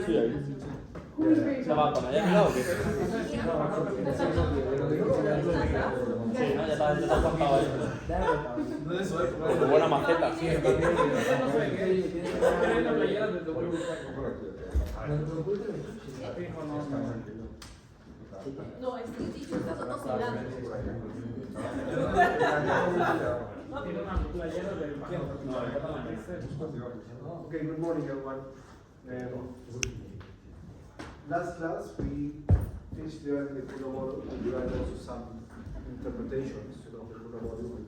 Sí, ahí. ¿Ya va para allá mirado o qué? Sí, ¿no? Ya está estampado ahí. Buena maceta. No, es que dicho, estas son dos ciudades. Okay, good morning everyone. Last class we finished the Kuna model and we had also some interpretations of the Kuna model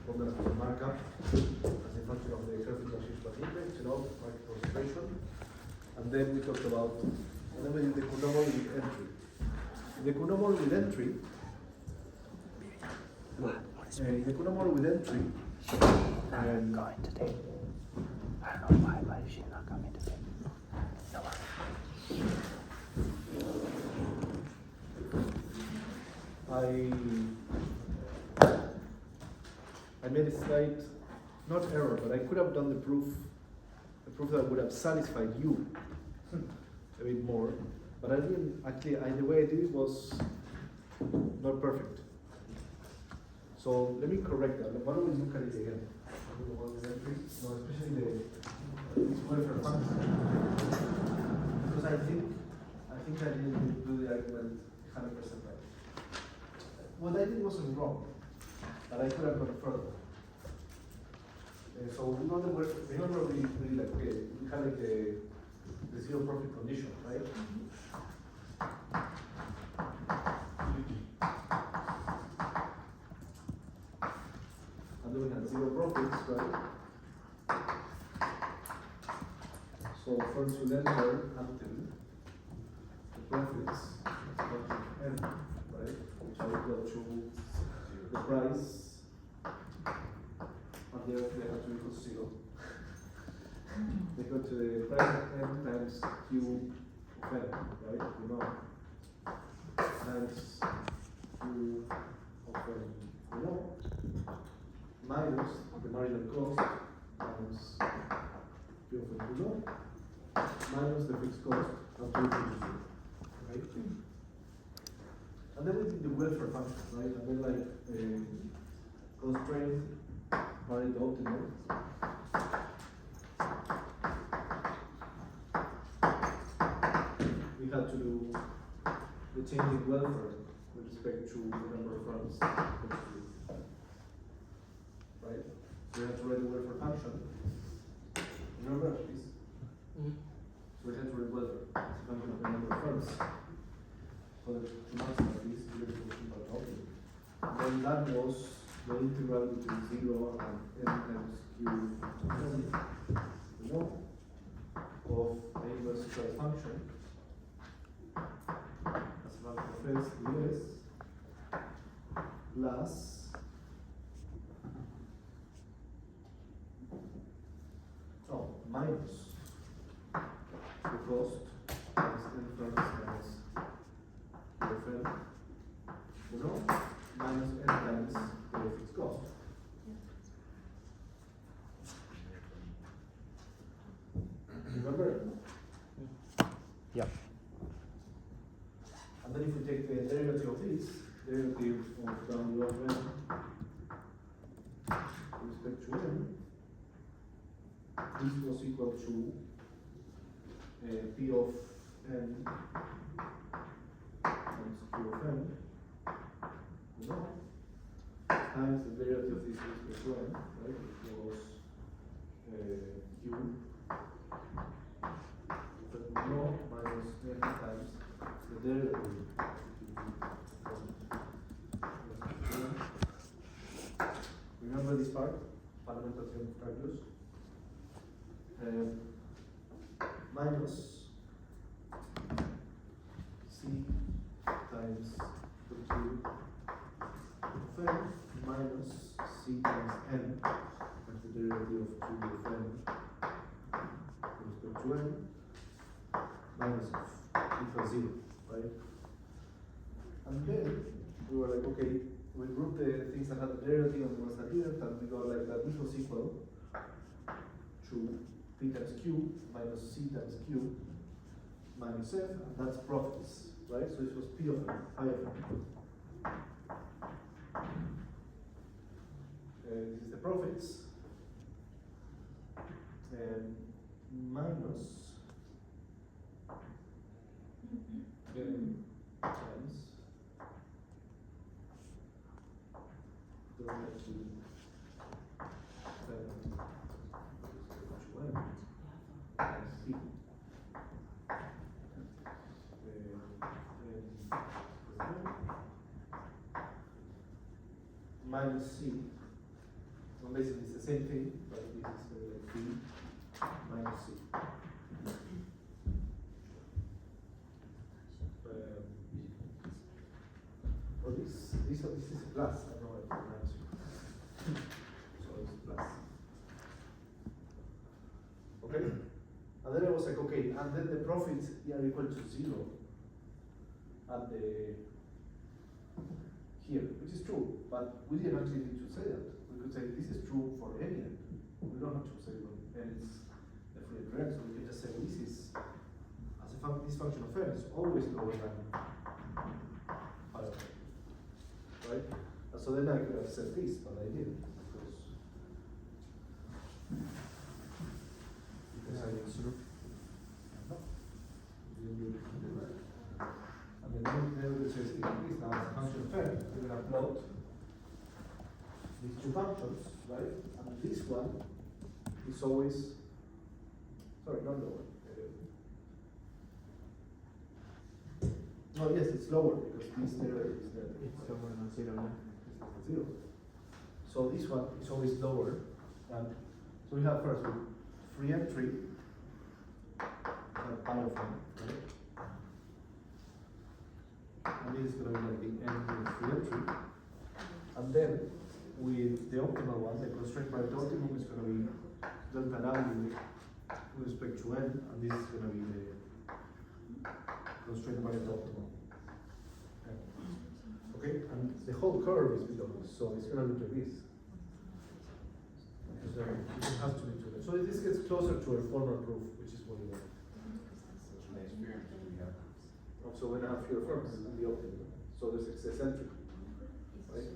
from the markup as a function of the graphical shift of index, market concentration. And then we talked about, and then we did the Kuna model with entry. The Kuna model with entry, the Kuna model with entry, and Going today. I don't know why she's not coming today. No. I made a slight, not error, but I could have done the proof that would have satisfied you a bit more, but I didn't actually. The way I did it was not perfect. So let me correct that. Why don't we look at it again? No, especially this welfare function, because I think I didn't do the argument 100% right. What I did wasn't wrong, but I could have gone further. So remember we like, okay, we had like the zero profit condition, right? And then we had zero profits, right? So first we then learn until the profits n, right? Which are equal to the price, and they have to equal to 0. They go to the price of n times q of n, right? Times q of n, minus the marginal cost times q of n, minus the fixed cost and q equal to 0, right? And then we did the welfare function, right? And then like constraint varied optimal. We had to do the change in welfare with respect to the number of runs, right? So we had to write the welfare function. Remember this? So we had to write welfare as a function of the number of runs. So to maximize this, we were talking about optimal. And then that was the integral between 0 and n times q of a inverse equal function as a function of s ds plus minus the cost times n times fn, minus n times the fixed cost. Remember? Yep. And then if we take the derivative of this, derivative of w of n with respect to n, this was equal to p of n times q of n, times the derivative of this with respect to n, right? Which was q minus n times the derivative. Remember this part? Fundamental theorem of calculus. Minus c times the q of n minus c times n as the derivative of q of n with respect to n minus equals 0, right? And then we were like, okay, we grouped the things that had the derivative and the ones that didn't, and we got like that this was equal to P times Q minus C times Q minus F, and that's profits, right? So this was P of M, I of M. This is the profits, minus M times delta Q C. Minus C. Well, basically it's the same thing, but this is like P minus C. Well, this is a plus. I don't know what minus C. So it's plus. Okay? And then I was like, okay, and then the profits are equal to 0 at the here, which is true, but we didn't actually need to say that. We could say this is true for any n. We don't have to say when n is the free end, so we can just say this is, as a this function of n is always lower than phi of n, right? And so then I could have said this, but I didn't, because I didn't do it. And then we say this now as a function of n, we're going to plot these two functions, right? And this one is always, sorry, not lower. No, yes, it's lower because this there is there. It's lower than 0, yeah. It's 0. So this one is always lower than, so we have first free entry, like pi of n, right? And this is going to be like the n with free entry. And then with the optimal one, the constraint by the optimum is going to be delta w with respect to n, and this is going to be the constraint by the optimum. Okay, and the whole curve is below this, so it's going to look like this. So it has to be to so this gets closer to a former proof, which is what we want. So we're going to have fewer firms in the optimum. So there's excess entry, right?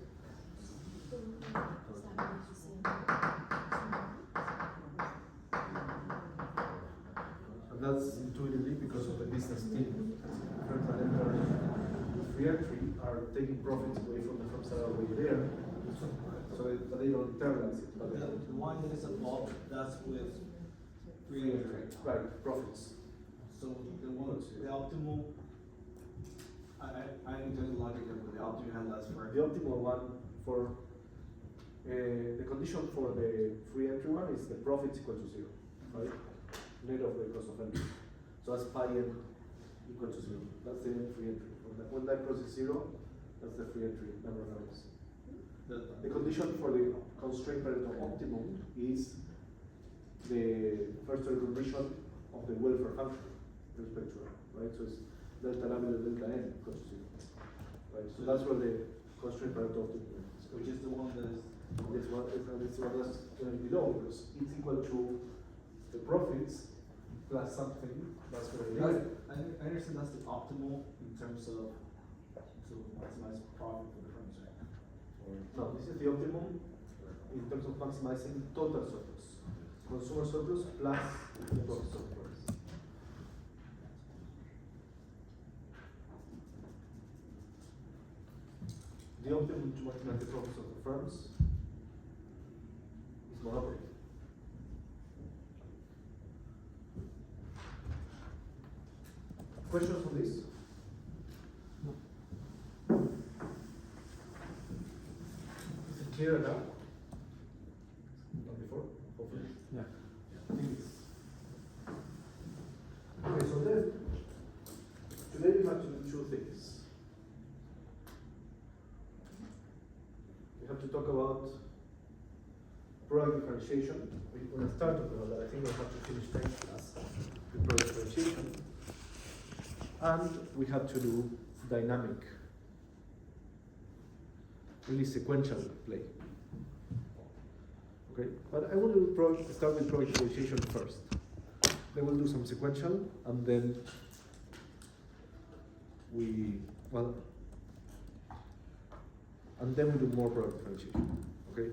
And that's intuitively because of the business team. Firms that enter free entry are taking profits away from the firms that are already there. So they don't internalize it. But The one that is above, that's with free entry. right, profits. So the one, the optimal, I need to do logic there, but the optimal had less for. The optimal one for the condition for the free entry one is the profits equal to 0, right? Net of the cost of entry. So that's pi n equal to 0. That's the free entry. When that crosses 0, that's the free entry number of errors. The condition for the constraint Pareto optimum is the first order condition of the welfare function with respect to r, right? So it's delta lambda delta n equals to 0, right? So that's where the constraint Pareto optimum is. Which is the one that is. This one that's going to be below because it's equal to the profits plus something that's going to be higher. I understand that's the optimal in terms of to maximize profit for the firms, right? No, this is the optimum in terms of maximizing total surplus. Consumer surplus plus the profit surplus. The optimum to maximize the profits of the firms is monopoly. Questions on this? Is it clear enough? Not before, hopefully. Yeah. I think it's okay. So then, today we have to do two things. We have to talk about product differentiation. We're going to start talking about that. I think we'll have to finish next class with product differentiation. And we have to do dynamic, really sequential play. Okay, but I want to start with product differentiation first. Then we'll do some sequential, and then and then we do more product differentiation. Okay,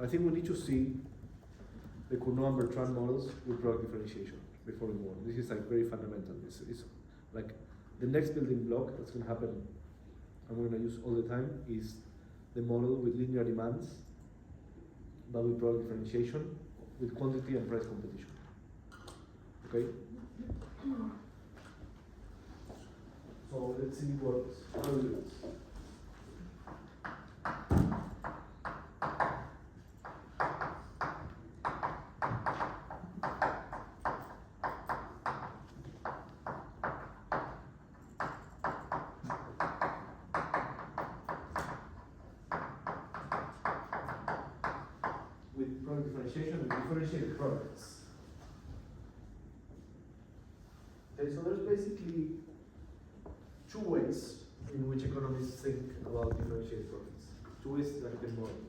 I think we need to see the Cournot and Bertrand models with product differentiation before we move on. This is like very fundamental. This is like the next building block that's going to happen, and we're going to use all the time, is the model with linear demands, but with product differentiation, with quantity and price competition. Okay? So let's see how we do this. With product differentiation, we differentiate products. Okay, so there's basically two ways in which economists think about differentiated products. Two ways that you can model.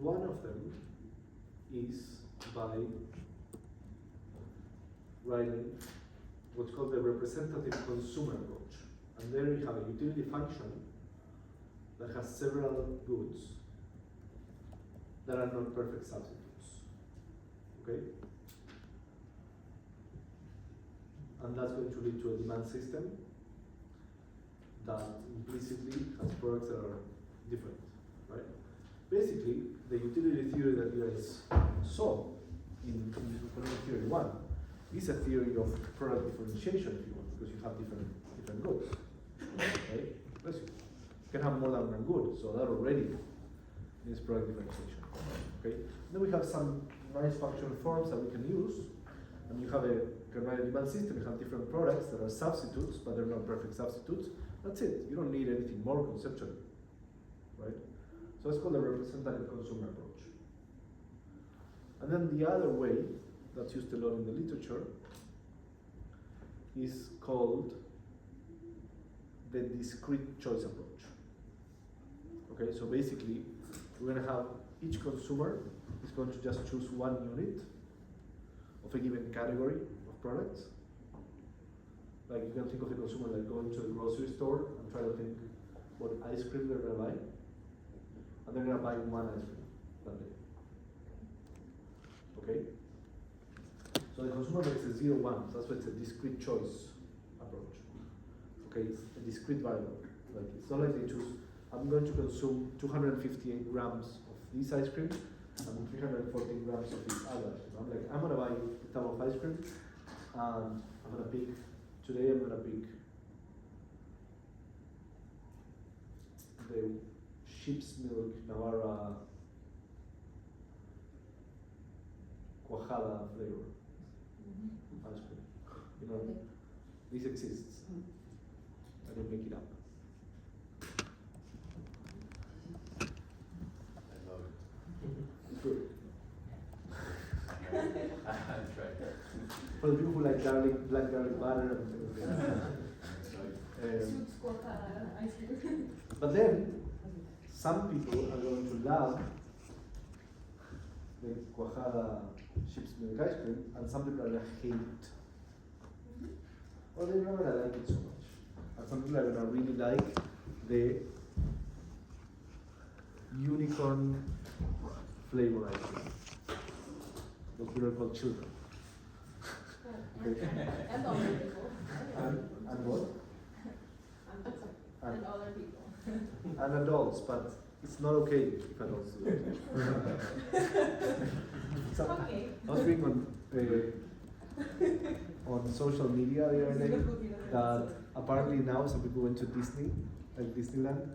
One of them is by writing what's called the representative consumer approach. And there you have a utility function that has several goods that are not perfect substitutes. Okay? And that's going to lead to a demand system that implicitly has products that are different, right? Basically, the utility theory that you guys saw in economic theory 1 is a theory of product differentiation, if you want, because you have different goods, right? Bless you. You can have more than one good, so that already is product differentiation. Okay. Then we have some nice functional forms that we can use, and you have a Kernel demand system. You have different products that are substitutes, but they're not perfect substitutes. That's it. You don't need anything more conceptually, right? So it's called the representative consumer approach. And then the other way that's used a lot in the literature is called the discrete choice approach. Okay, so basically, we're going to have each consumer is going to just choose one unit of a given category of products. Like you can think of a consumer like going to the grocery store and try to think what ice cream they're going to buy, and they're going to buy one ice cream that day. Okay? So the consumer makes a 0-1, so that's why it's a discrete choice approach. Okay, it's a discrete variable. Like it's not like they choose, I'm going to consume 258 grams of this ice cream and 314 grams of this other ice cream. I'm like, I'm gonna buy a tub of ice cream, and I'm gonna pick, today I'm gonna pick the sheep's milk Navarra cuajada flavor ice cream. You know, this exists. I didn't make it up. I love it. It's good. I'm trying. For the people who like black garlic butter and Suits cuajada ice cream. but then some people are going to love the cuajada sheep's milk ice cream, and some people are going to hate it. Or they're not going to like it so much. And some people are going to really like the unicorn flavor ice cream. Those people are called children. And other people. And what? And other people. And adults, but it's not okay if adults do it. So, Okay. I was reading on social media the other day that apparently now some people went to Disney, like Disneyland,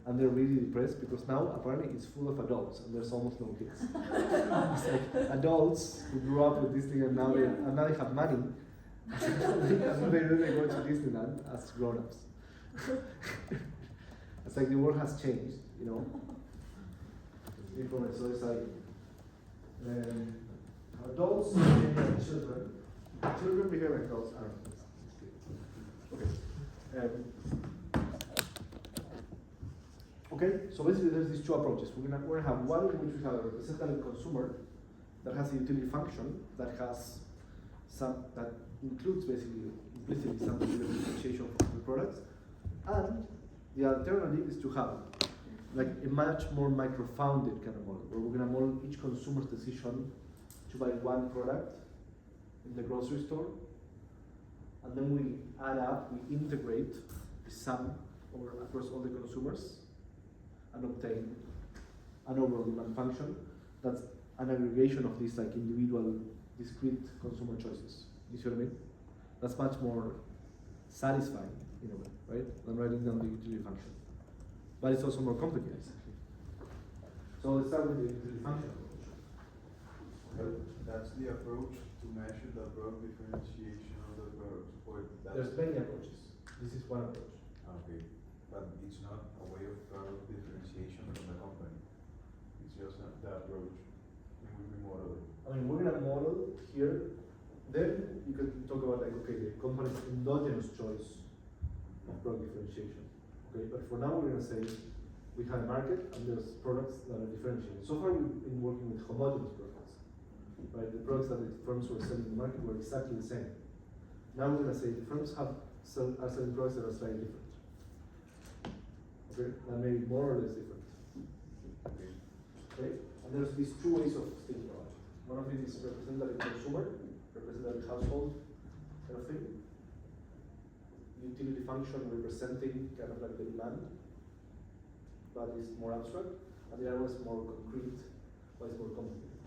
and they're really depressed because now apparently it's full of adults and there's almost no kids. It's like adults who grew up with Disney and now they have money, and they go to Disneyland as grown-ups. It's like the world has changed, you know. So it's like adults behave like children. Children behave like adults. I don't know. Okay. Okay, so basically there's these two approaches. We're gonna have one in which we have a representative consumer that has a utility function that has that includes basically implicitly some degree of differentiation from the products, and the alternative is to have like a much more micro-founded kind of model, where we're gonna model each consumer's decision to buy one product in the grocery store, and then we add up, we integrate the sum over across all the consumers, and obtain an overall demand function that's an aggregation of these like individual discrete consumer choices. You see what I mean? That's much more satisfying in a way, right? Than writing down the utility function. But it's also more complicated. So let's start with the utility function approach. Okay. That's the approach to measure the product differentiation of the products, or There's that's, many approaches. This is one approach. okay, but it's not a way of product differentiation from the company. It's just the approach in which we model it. I mean, we're gonna model here. Then you can talk about like, okay, the company's endogenous choice of product differentiation. Okay, but for now we're gonna say we have a market and there's products that are differentiated. So far we've been working with homogeneous products, right? The products that the firms were selling in the market were exactly the same. Now we're gonna say the firms are selling products that are slightly different. Okay, that may be more or less different. Okay. Okay, and there's these two ways of thinking about it. One of it is representative consumer, representative household kind of thing. Utility function representing kind of like the demand, but it's more abstract. And the other one is more concrete, but it's more complicated.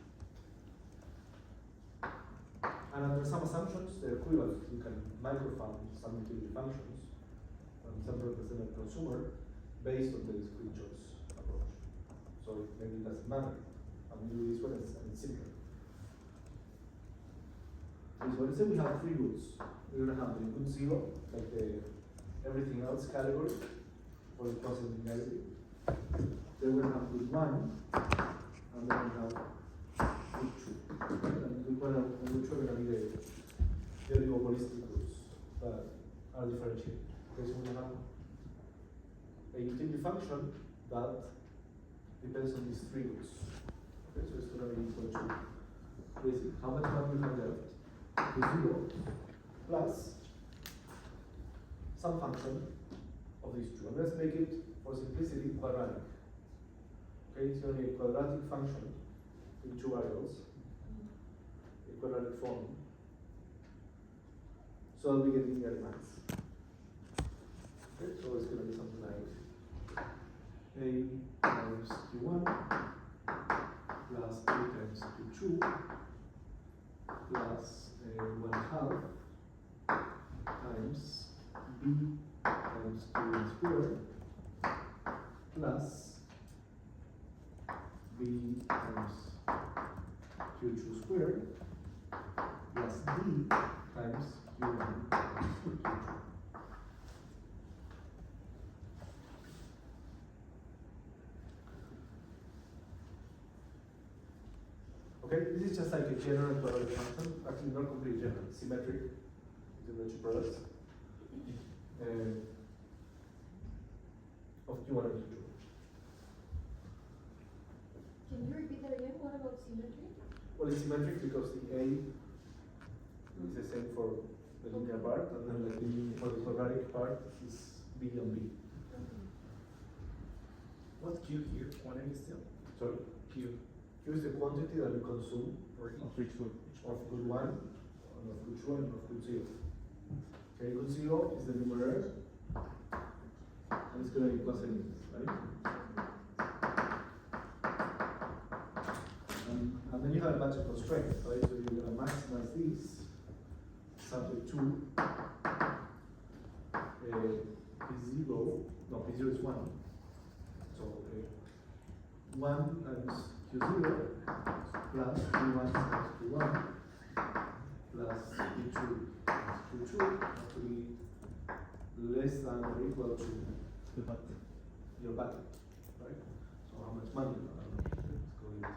And under some assumptions, they're equivalent. You can microfound some utility functions and some representative consumer based on the discrete choice approach. So maybe it doesn't matter. And we do this one and it's simpler. So let's say we have three goods. We're gonna have the good zero, like the everything else category for the positive and negative. Then we're gonna have good one, and then we have good two. And good one and good two are gonna be the oligopolistic goods that are differentiated. Okay, so we're gonna have a utility function that depends on these three goods. Okay, so it's gonna be equal to basically how much money we have left to zero plus some function of these two. And let's make it, for simplicity, quadratic. Okay, it's going to be a quadratic function in two variables, a quadratic form. So we get linear demands. Okay, so it's going to be something like a times q1 plus a times q2 plus 1/2 times b times q1 squared plus b times q2 squared plus d times q1 times q2. Okay, this is just like a general quadratic function, actually not completely general, it's symmetric between the two products of Q1 and Q2. Can you repeat that again? What about symmetry? Well, it's symmetric because the A is the same for the linear part, and then like for the quadratic part is B and B. Okay. What's Q here? Quantity still? Sorry? Q. Q is the quantity that you consume For Of each good. of good 1, and of good 2, and of good 0. Okay, good 0 is the numerator, and it's going to be plus a limit, right? And then you have a bunch of constraints, right? So you're going to maximize these subject to P0, no, P0 is 1. So 1 times Q0 plus P1 times Q1 plus P2 times Q2 has to be less than or equal to The bucket. your bucket, right? So how much money you have? Let's go into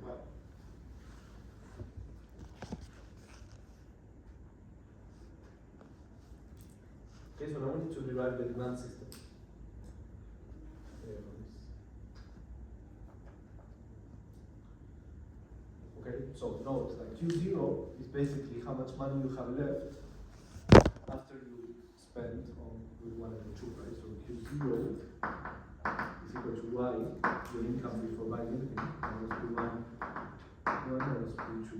well. Okay, so now we need to derive the demand system. Okay, so note that Q0 is basically how much money you have left after you spend on route 1 and route 2, right? So Q0 is equal to Y, your income before buying anything, minus Q1, minus Q2.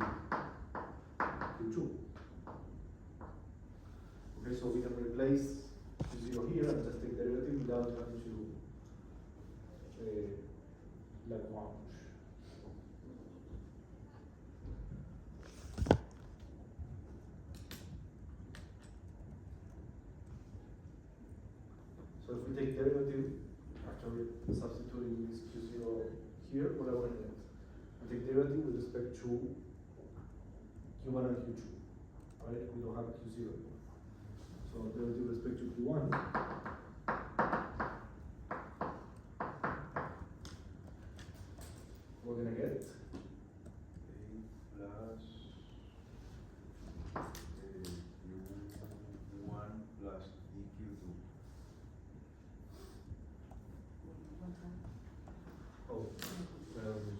Okay, so we can replace Q0 here and just take the derivative without having to Lagrange. So if we take derivative after substituting this Q0 here, what I want to get? We take derivative with respect to Q1 and Q2, right? We don't have Q0 anymore. So derivative with respect to Q1. We're gonna get A plus Q1 plus DQ2. oh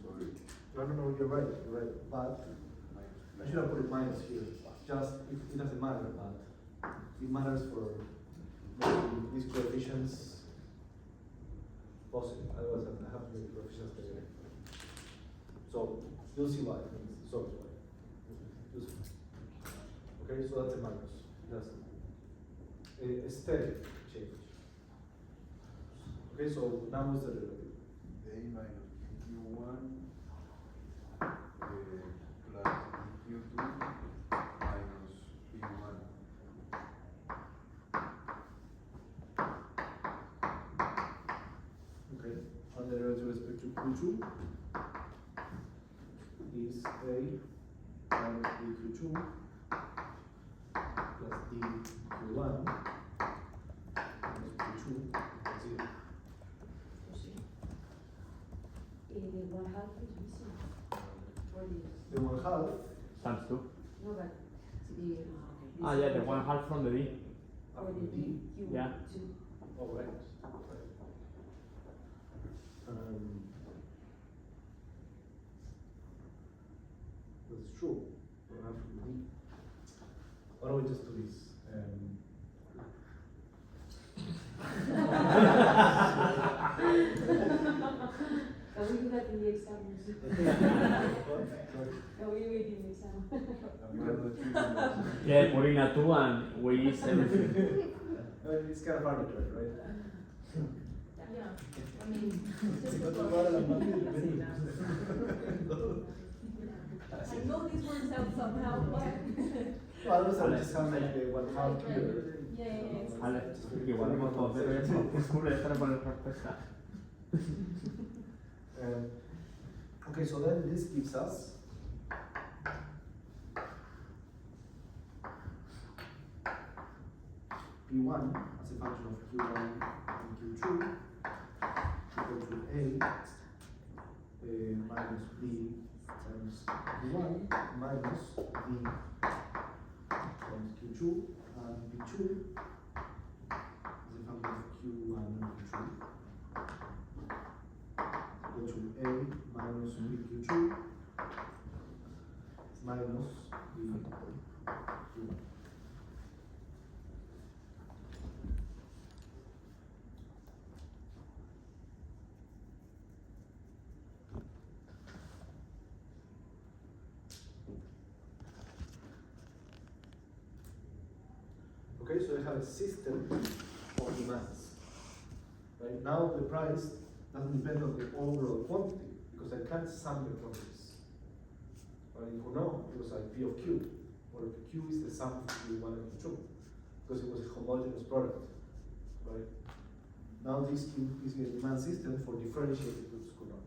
Sorry. no, you're right, but I should have put it minus here. Just it doesn't matter, but it matters for making these coefficients positive. Otherwise, I have to make the coefficients negative. So you'll see why. So why. You'll see. Okay, so that's a minus. That's a steady change. Okay, so now what's the derivative? A minus Q1 plus DQ2 minus P1. Okay, and the derivative with respect to Q2 is A minus dQ2 plus dQ1 minus Q2 equals 0. The 1/2 is missing. Or the, The 1/2 Times 2. no, but the. Ah, yeah, the 1/2 from the D. Or after the D. Q Yeah. 2. Oh, right. That's true. 1/2 from D. Why don't we just do this? Can we do that in the exam? Can we do it in the exam? I'm gonna do 3 minutes. Yeah, putting a 2 and we use everything. It's kind of arbitrary, right? Yeah, I mean, just No for tomar la mano y I depende. know this works out somehow, but. Well, otherwise I just have like the 1/2 here. Yeah. Ale, igual no puedo hacer eso. Descubre esta con la respuesta. Okay, so then this gives us P1 as a function of Q1 and Q2 equal to A minus B times Q1 minus B times Q2 and B2 as a function of Q1 and Q2 equal to A minus BQ2 minus BQ1. Okay, so I have a system of demands. Right now, the price doesn't depend on the overall quantity because I can't sum the quantities. But in Cournot, it was like P of Q, where Q is the sum of Q1 and Q2 because it was a homogeneous product. Right? Now this is a demand system for differentiated goods Cournot.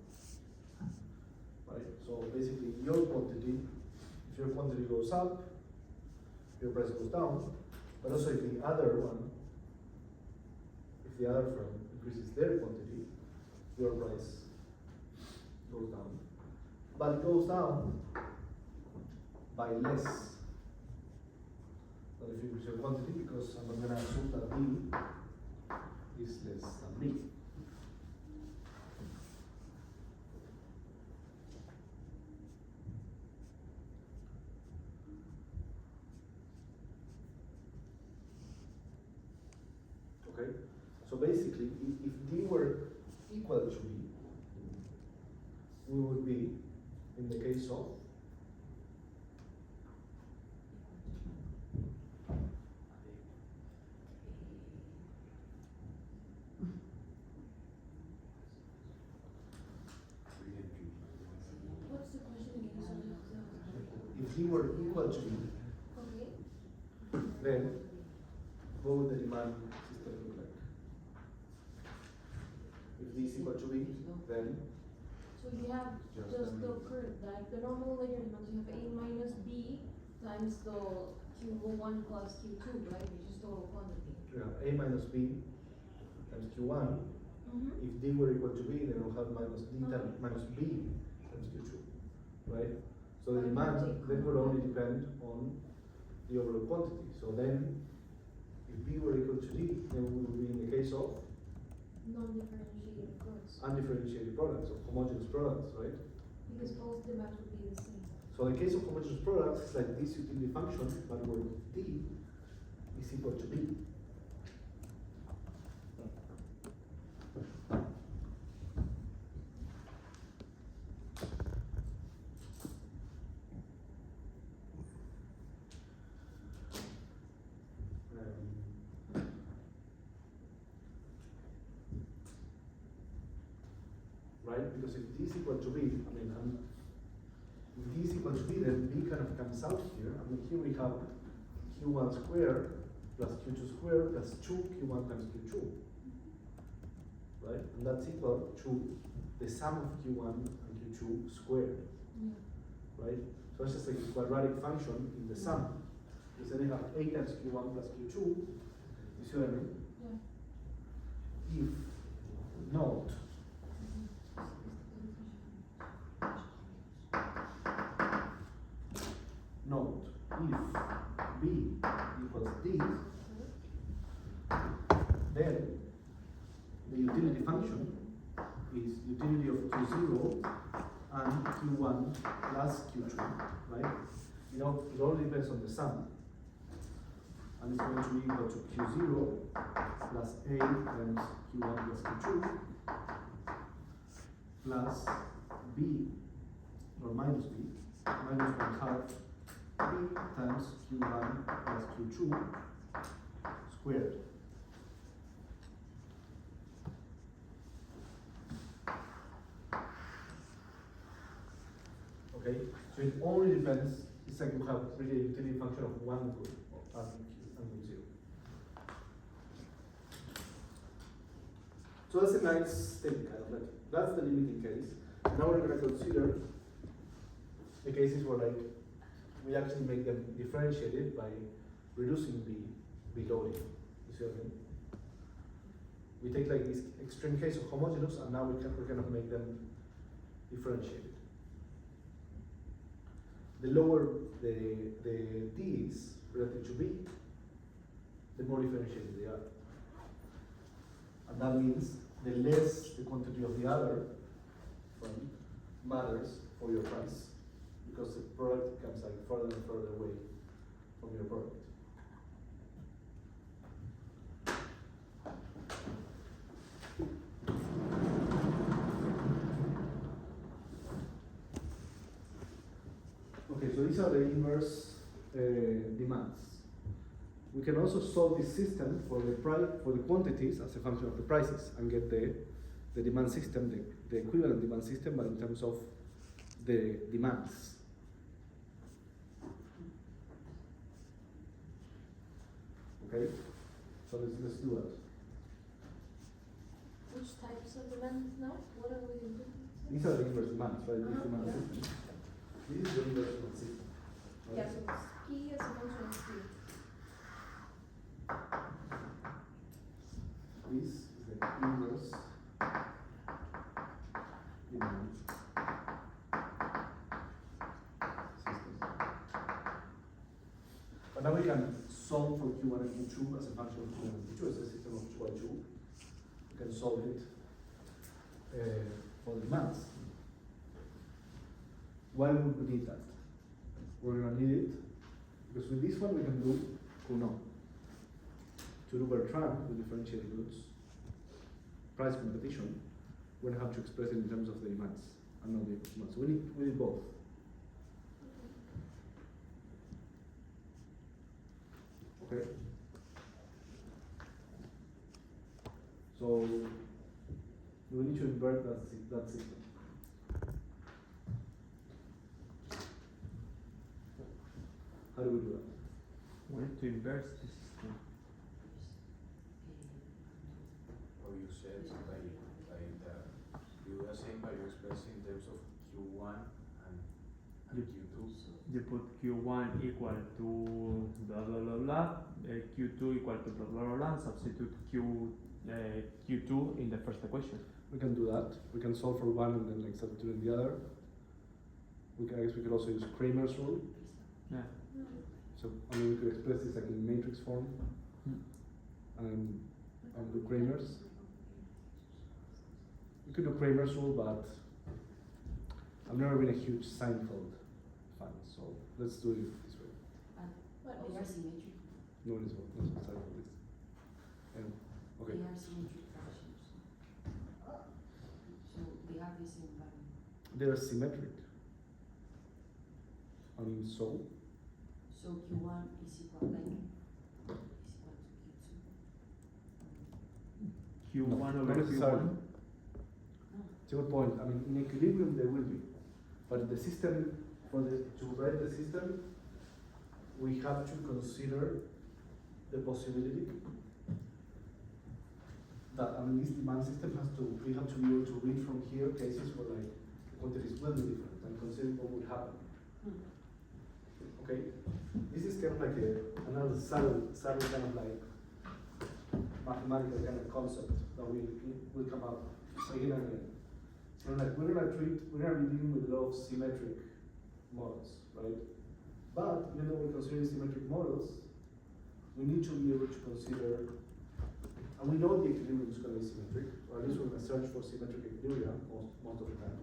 Right? So basically, your quantity, if your quantity goes up, your price goes down. But also if the other firm increases their quantity, your price goes down. But it goes down by less than if you increase your quantity because I'm going to assume that B is less than B. So basically, if D were equal to B, we would be in the case of What's the question again? if D were equal to B, Okay. then what would the demand system look like? If D is equal to B, then So you have just the current, like the normal linear demands, you have A minus B times the Q1 plus Q2, right, which is total quantity. A minus B times Q1. Mm-hmm. If D were equal to B, then we'll have minus D times minus B times Q2, right? So the demand then will only depend on the overall quantity. So then, if B were equal to D, then we will be in the case of Non-differentiated products, undifferentiated products or homogeneous products, right? because both demands would be the same. So in the case of homogeneous products, it's like this utility function, but where D is equal to B. Right? Because if D is equal to B, if D is equal to B, then B kind of comes out here. Here we have Q1 squared plus Q2 squared plus 2Q1 times Q2. Right? And that's equal to the sum of Q1 and Q2 squared. Yeah. Right? So it's just like a quadratic function in the sum. Because then you have A times Q1 plus Q2. You see what I mean? Yeah. If note note if B equals D, then the utility function is utility of Q0 and Q1 plus Q2, right? You know, it all depends on the sum. And it's going to be equal to Q0 plus A times Q1 plus Q2 plus B, or minus B, minus 1/2 B times Q1 plus Q2 squared. Okay, so it only depends, it's like you have really a utility function of one input, and 0. So that's a nice thing, kind of like, that's the limiting case. Now we're going to consider the cases where like we actually make them differentiated by reducing the loading. You see what I mean? We take like this extreme case of homogeneous, and now we kind of make them differentiated. The lower the D is relative to B, the more differentiated they are. And that means the less the quantity of the other one matters for your price, because the product comes like further and further away from your product. Okay, so these are the inverse demands. We can also solve this system for the quantities as a function of the prices and get the demand system, the equivalent demand system, but in terms of the demands. Okay, so let's do that. Which types of demands now? What are we doing? These are the inverse demands, right? This demand Yeah. system. This is the inverse demand system. Right? Yeah, so it's P as a function of Q. This is the inverse demand system. But now we can solve for Q1 and Q2 as a function of Q1 and Q2 as a system of 2 by 2. We can solve it for the demands. Why would we need that? We're going to need it because with this one we can do Coulomb. To do Bertrand with differentiated goods, price competition, we're gonna have to express it in terms of the demands and not the demands. So we need both. Okay. So we need to invert that system. How do we do that? We need to inverse the system. Or you said by you are saying by you expressing in terms of Q1 and Q2. You put Q1 equal to blah blah blah blah, Q2 equal to blah blah blah blah, and substitute Q2 in the first equation. We can do that. We can solve for one and then like substitute in the other. I guess we could also use Kramer's rule. Yeah. So I mean we could express this like in matrix form and do Kramer's. We could do Kramer's rule, but I've never been a huge Seinfeld fan, so let's do it this way. But They are also, symmetric. No one is what Seinfeld is. Okay. They are symmetric fractions. So they have the same value. They're symmetric. So So Q1 is equal to Q2. Q1 not over necessarily. Q1. It's a good point. I mean, in equilibrium there will be, but the system to write the system, we have to consider the possibility that this demand system we have to be able to read from here cases where like the quantities will be different and consider what would happen. Okay, this is kind of like another subtle kind of like mathematical kind of concept that will come up again and again. So like we're gonna be dealing with a lot of symmetric models, right? But even though we're considering symmetric models, we need to be able to consider, and we know the equilibrium is going to be symmetric, or at least we're going to search for symmetric equilibrium most of the time.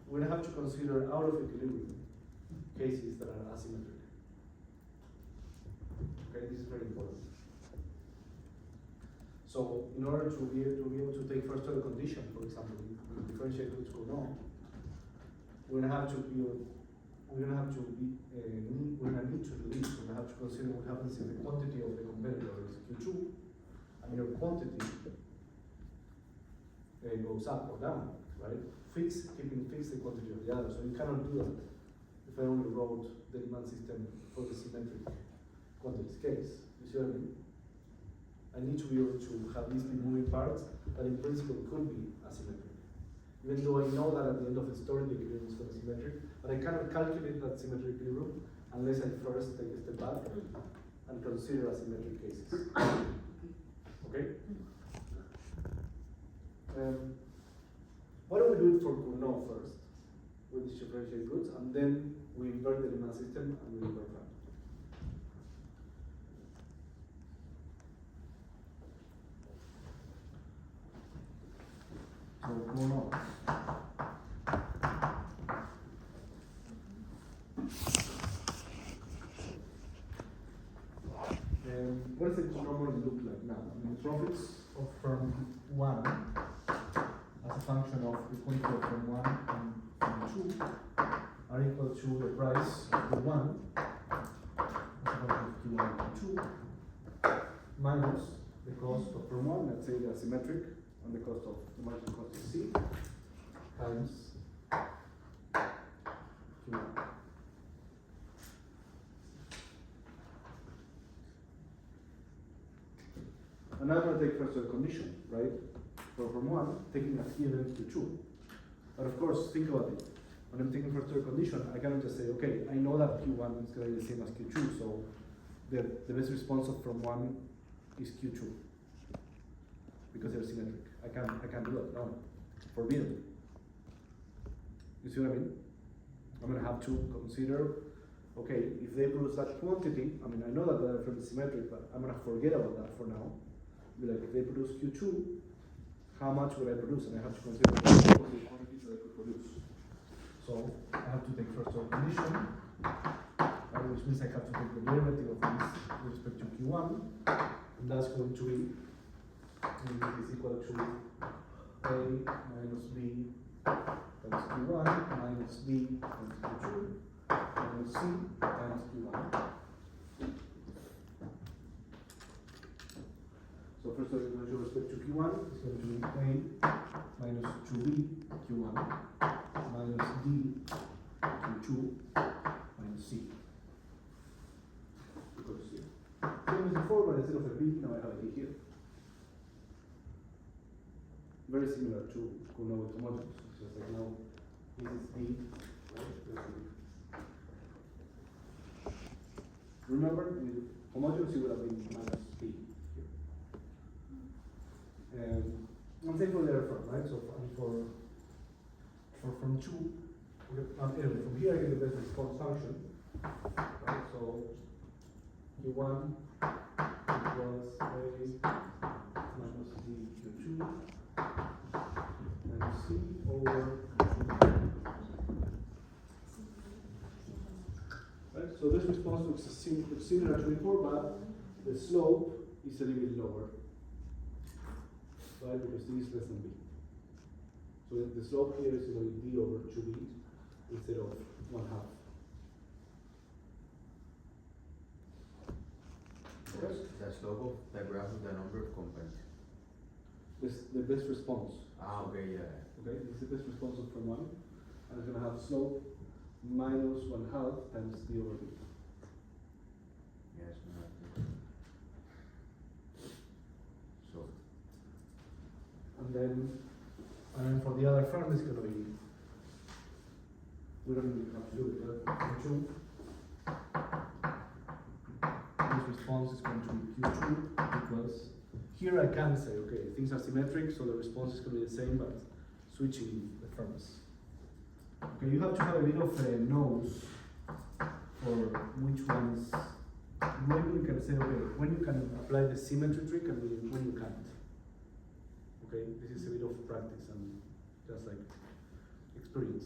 We're going to have to consider out of equilibrium cases that are asymmetric. Okay, this is very important. So in order to be able to take first order condition, for example, with differential goods or no, we're gonna need to do this. We're gonna have to consider what happens if the quantity of the competitor is Q2, and your quantity goes up or down, right? Keeping fixed the quantity of the other. So you cannot do that if I only wrote the demand system for the symmetric quantities case. You see what I mean? I need to be able to have these be moving parts that in principle could be asymmetric. Even though I know that at the end of the story the equilibrium is going to be symmetric, but I cannot calculate that symmetric equilibrium unless I first take a step back and consider asymmetric cases. Okay? Why don't we do it for Cournot first, with these differential goods, and then we invert the demand system and we invert that. So Cournot. What does it normally look like now? I mean, the profits of firm 1 as a function of the quantity of firm 1 and firm 2 are equal to the price of the 1 as a function of Q1 and Q2 minus the cost of firm 1, let's say they are symmetric, and the cost of the marginal cost of C times Q1. And now I'm going to take first order condition, right? For from 1, taking a given Q2. But of course, think about it. When I'm taking first order condition, I cannot just say, okay, I know that Q1 is going to be the same as Q2, so the best response of from 1 is Q2. Because they're symmetric. I can't do that, no. Forbidden. You see what I mean? I'm going to have to consider, okay, if they produce that quantity, I mean, I know that the firm is symmetric, but I'm going to forget about that for now. Be like, if they produce Q2, how much would I produce? And I have to consider the quantities that I could produce. So I have to take first order condition, which means I have to take the derivative of this with respect to Q1, and that's going to be and this is equal to A minus B times Q1 minus B times Q2 minus C times Q1. So first of all, with respect to Q1, it's going to be A minus 2B Q1 minus D Q2 minus C equals 0. Same as before, but instead of a B, now I have a D here. Very similar to Kuhn with homogeneous. It's just like now this is D, right? This is D. Remember, with homogeneous it would have been minus B here. And same for the other form, right? So for from 2, anyway, from here I get the best response function, right? So Q1 equals A minus D Q2 and C over Q2. Right? So this response looks similar to before, but the slope is a little bit lower, right? Because D is less than B. So the slope here is going to be D over 2B instead of 1/2. The slope of the graph of the number of components. The best response. Ah, okay, yeah. Okay, this is the best response from 1, and it's going to have slope minus 1/2 times D over B. Yes, so And then for the other firm, it's going to be, we don't even have to do it, but Q2, this response is going to be Q2 equals, here I can say, okay, things are symmetric, so the response is going to be the same, but switching the firms. Okay, you have to have a bit of a nose for which ones, when you can say, okay, when you can apply the symmetry trick and when you can't. Okay, this is a bit of practice and just like experience.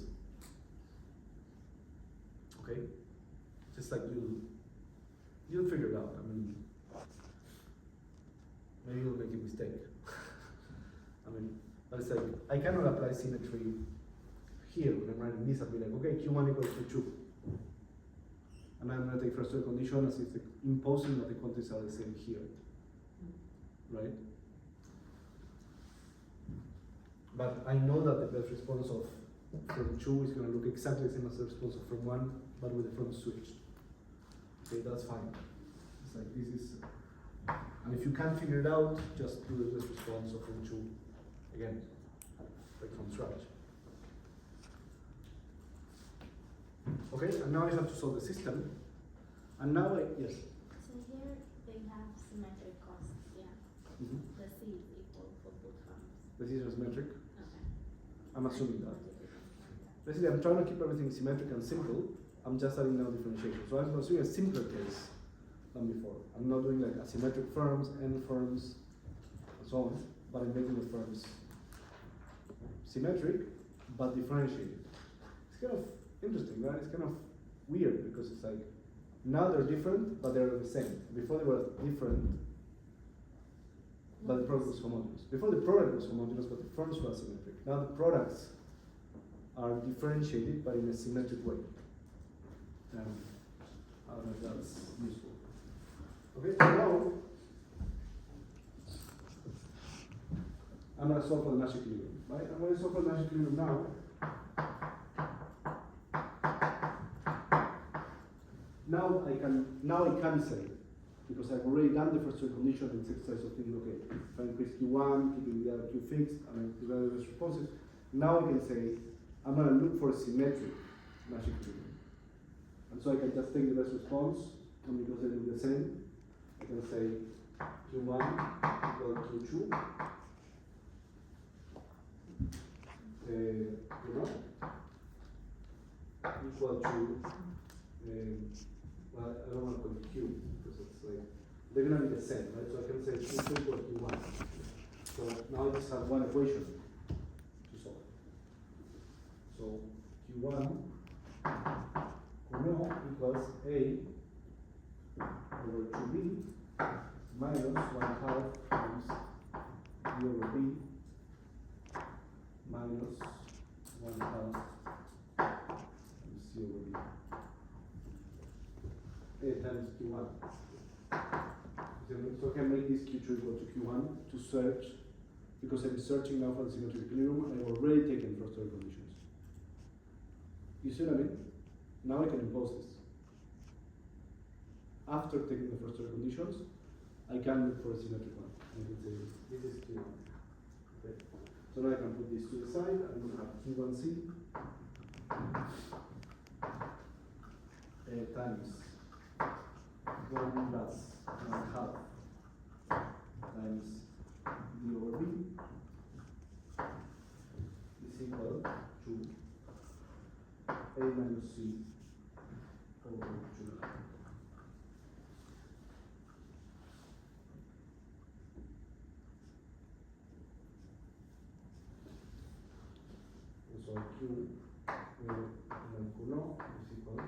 Okay, just like you'll figure it out. I mean, maybe you'll make a mistake. I mean, but it's like I cannot apply symmetry here when I'm writing this. I'll be like, okay, Q1 equals Q2, and I'm gonna take first order condition as if the imposing of the quantities are the same here, right? But I know that the best response of from 2 is going to look exactly the same as the response of from 1, but with the firm switched. Okay, that's fine. It's like this is, and if you can't figure it out, just do the best response of from 2 again, like from scratch. Okay, and now I have to solve the system. And now yes. So here they have symmetric costs, yeah. Mm-hmm. The C is equal for both firms. This is symmetric. Okay. I'm assuming that. Basically, I'm trying to keep everything symmetric and simple. I'm just adding now differentiation. So I'm assuming a simpler case than before. I'm not doing like asymmetric firms, n firms, and so on, but I'm making the firms symmetric but differentiated. It's kind of interesting, right? It's kind of weird because it's like now they're different but they're the same. Before they were different, but the product was homogeneous. Before the product was homogeneous, but the firms were symmetric. Now the products are differentiated but in a symmetric way. I don't know if that's useful. Okay, so now I'm going to solve for the Nash equilibrium, right? I'm going to solve for the Nash equilibrium now. Now I can say, because I've already done the first order condition in this exercise of thinking, okay, if I increase Q1, keeping the other Q fixed, and I evaluate the responses, now I can say, I'm going to look for a symmetric Nash equilibrium. And so I can just take the best response, and because they look the same, I can say Q1 equal Q2, equal to, well, I don't want to call it Q, because it's like, they're going to be the same, right? So I can say Q2 equal Q1. So now I just have one equation to solve. So Q1 equals A over 2B minus 1/2 times B over B minus 1 half C over B. Times Q1. So I can make this Q2 equal to Q1 to search, because I'm searching now for the symmetric equilibrium and I've already taken first order conditions. You see what I mean? Now I can impose this. After taking the first order conditions, I can look for a symmetric one. I can say this is Q1. Okay. So now I can put this to the side. I'm going to have Q1C times 1 plus 1 half times B over B is equal to A minus C over 2. So Q Coulomb is equal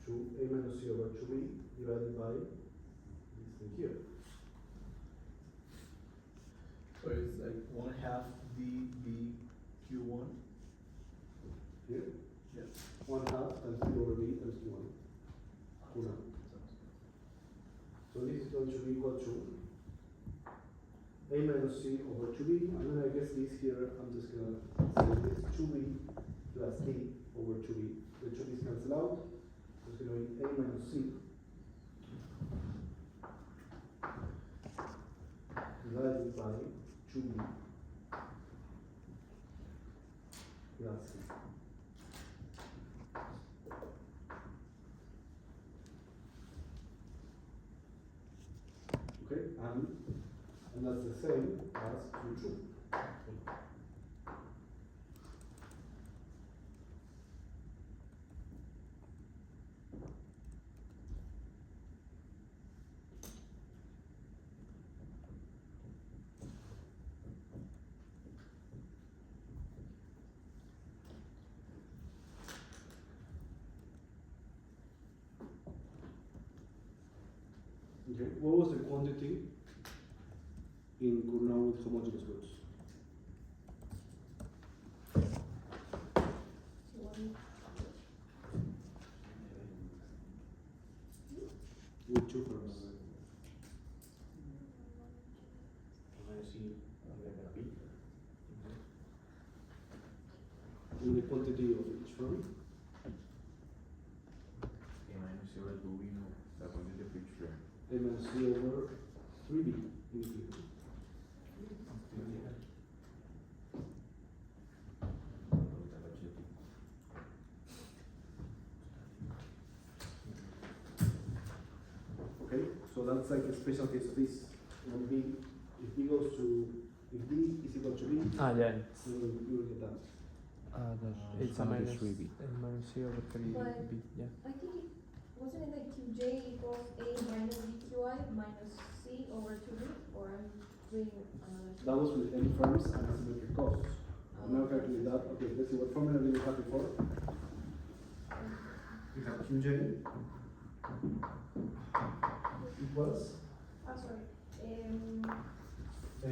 to A minus C over 2B divided by this thing here. So it's like 1/2 B Q1. Here? Yes. 1 half times B over B times Q1. Coulomb. So this is going to be equal to A minus C over 2B, and then I guess this here, I'm just gonna say this 2B plus B over 2B. The 2B's cancel out, so it's gonna be A minus C divided by 2B plus C. Okay, and that's the same as Q2. Okay, what was the quantity in Coulomb with homogeneous groups? With two firms. In the quantity of each firm, A minus C over 2B, no, la quantity of each term. A minus C over 3B in Q2. Okay, so that's like a special case of this. When B, if B goes to, if B is equal to B, Yeah. you will get that. It's a minus C over 3B. Yeah. I think it, wasn't it like QJ equals A minus BQI minus C over 2B, or I'm doing another? That was with n firms and asymmetric costs. Now calculate that. Okay, let's see what formula did we have before. We have QJ equals Sorry. A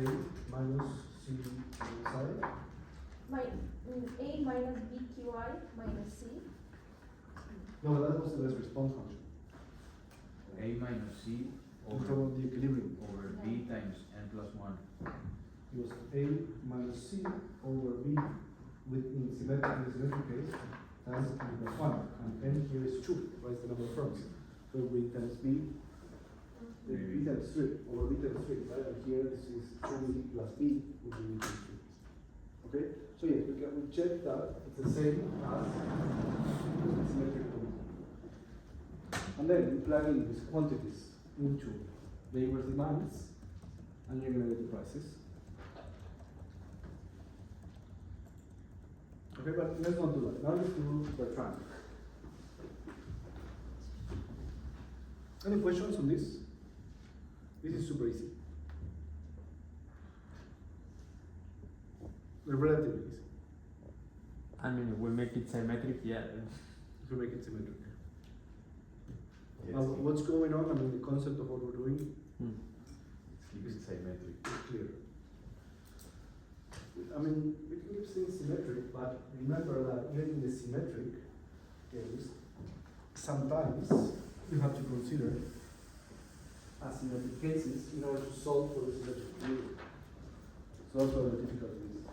minus C inside. A minus BQI minus C. No, that was the best response function. A minus C To over, throw the equilibrium. over B times n plus 1. It was A minus C over B with in the symmetric case times n plus 1. And n here is 2, right? The number of firms. So B times B, B times 3 over B times 3, right? And here this is 2B plus B would be B times 3. Okay? So yes, we check that it's the same as the symmetric group. And then we plug in these quantities into the inverse demands, and you're gonna get the prices. Okay, but let's not do that. Now let's do Bertrand. Any questions on this? This is super easy. Relatively easy. I mean, if we make it symmetric, yeah. If we make it symmetric. Now, what's going on? I mean, the concept of what we're doing. Hmm. It's Keep it symmetric. It's clear. I mean, we can keep things symmetric, but remember that even in the symmetric case, sometimes you have to consider asymmetric cases in order to solve for the symmetric value. So that's where the difficulty is.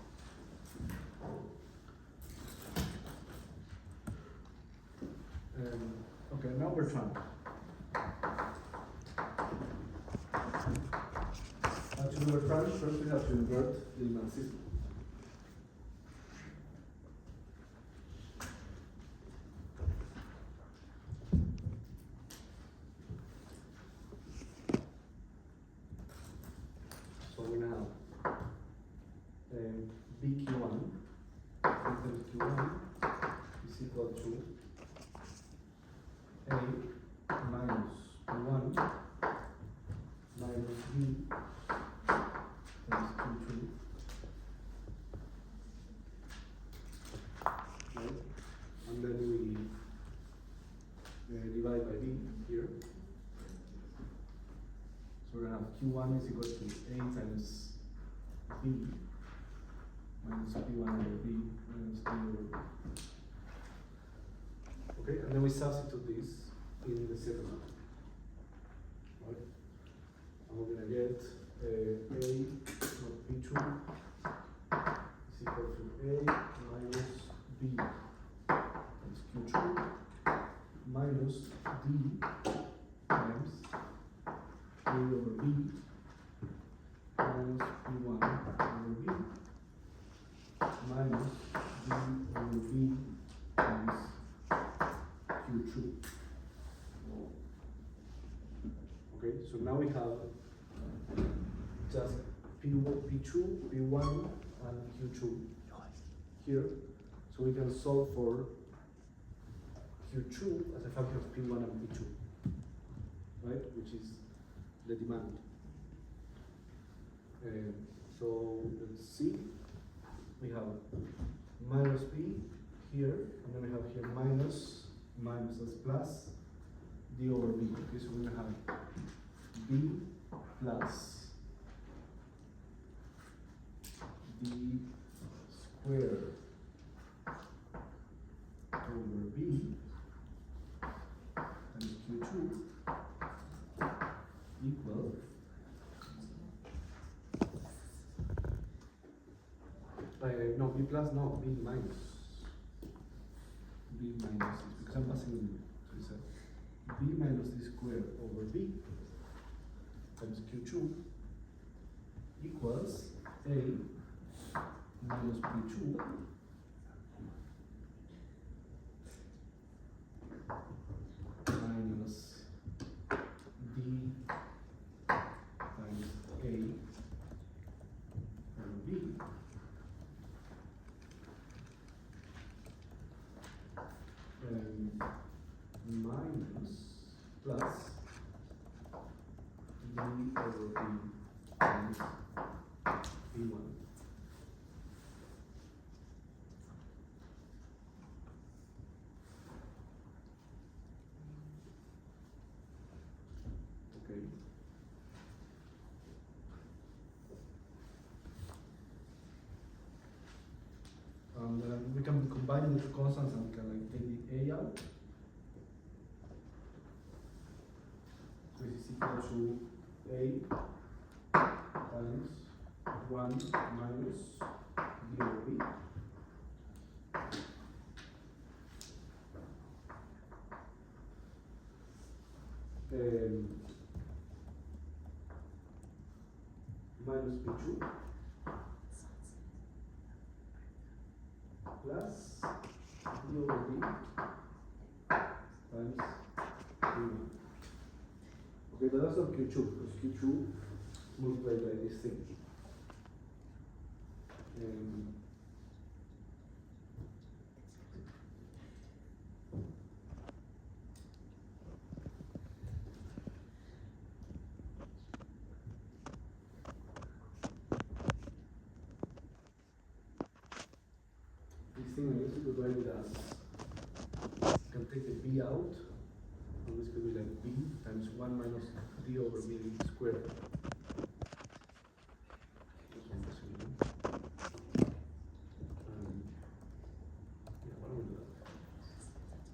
Okay, now we're trying. Actually, we're trying. First, we have to invert the Riemann system. So we now have BQ1 times Q1 is equal to A minus Q1 minus B times Q2. Right? And then we divide by B here. So we're gonna have Q1 is equal to A times B minus P1 over B minus D over B. Okay, and then we substitute this in the settlement. Right? And we're gonna get A of P2 is equal to A minus B times Q2 minus D times A over B minus P1 over B minus D over B times Q2. Okay, so now we have just P1, P2, P1, and Q2 here. So we can solve for Q2 as a function of P1 and P2, right? Which is the demand. So let's see. We have minus B here, and then we have here minus as plus D over B. Okay, so we're gonna have B plus D squared over B times Q2 equal no, B plus, no, B minus. B minus, because I'm passing in, so it's a B minus D squared over B times Q2 equals A minus P2 minus D times A over B minus plus D over B times B1. Okay. We can combine the two constants and we can like take the A out. So this is equal to A times 1 minus D over B. Minus P2 plus D over B times B1. Okay, but that's not Q2, because Q2 multiplied by this thing. This thing I used to write it as, can take the B out, and this could be like B times 1 minus D over B squared.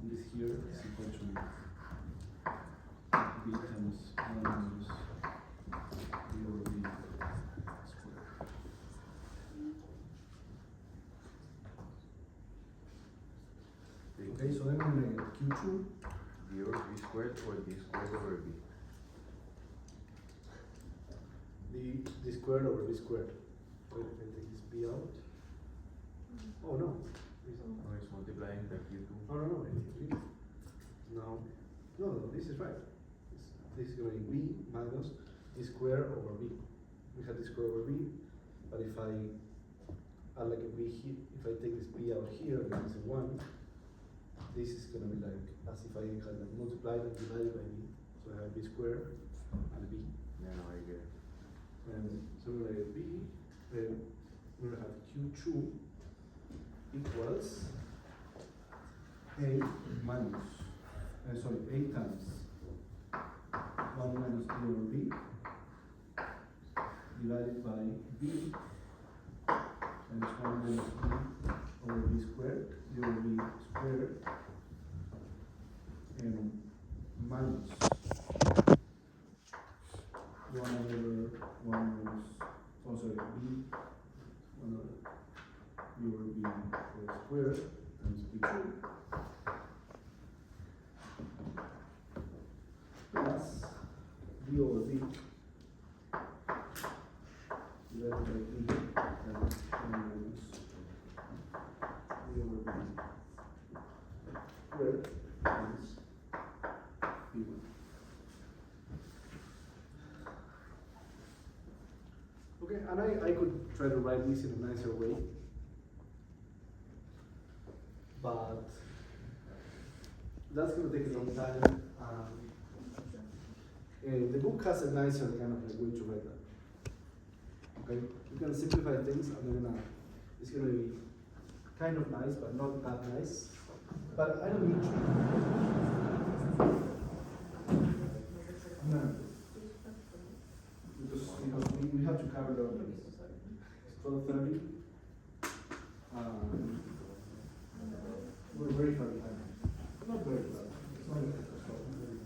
And this here is equal to b times 1 minus b over b squared. Okay, so then I'm gonna get q2. B over B squared or B squared over B? D squared over b squared. Wait, if I take this b out. Oh no. Oh, it's multiplying the Q2. No, no, this is right. This is going to be b minus d squared over b. We have d squared over b, but if I add like a b here, if I take this b out here, then it's a 1, this is going to be like as if I had like multiplied and divided by b. So I have b squared and b. Yeah, no, I get it. And so we're going to get b, then we're going to have q2 equals a minus, a times 1 minus b over b divided by b times 1 minus b over b squared, b over b squared, and minus 1 over 1 minus, oh sorry, b, 1 over b over b squared times b2 plus b over b divided by b times 1 minus b over b squared times b1. Okay, and I could try to write this in a nicer way, but that's going to take a long time. The book has a nicer kind of like way to write that. Okay, you can simplify things, and then it's going to be kind of nice, but not that nice. But I don't need to. No. Because we have to cover the others. It's 12:30. We're very far behind. Not very far. It's not a catastrophe.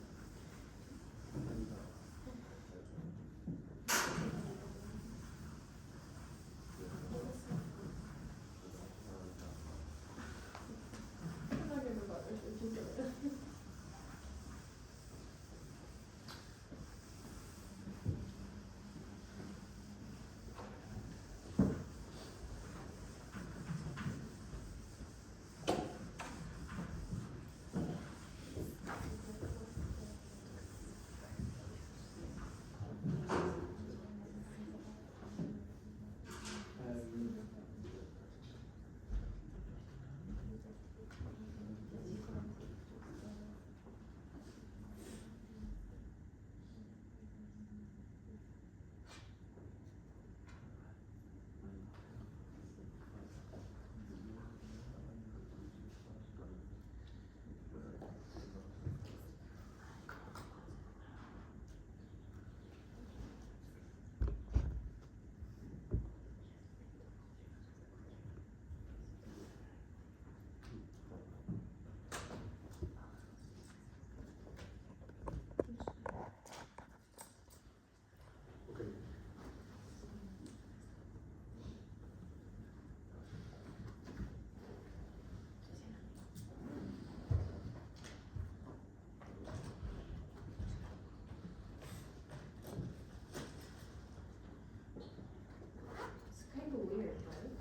It's kind of weird, right?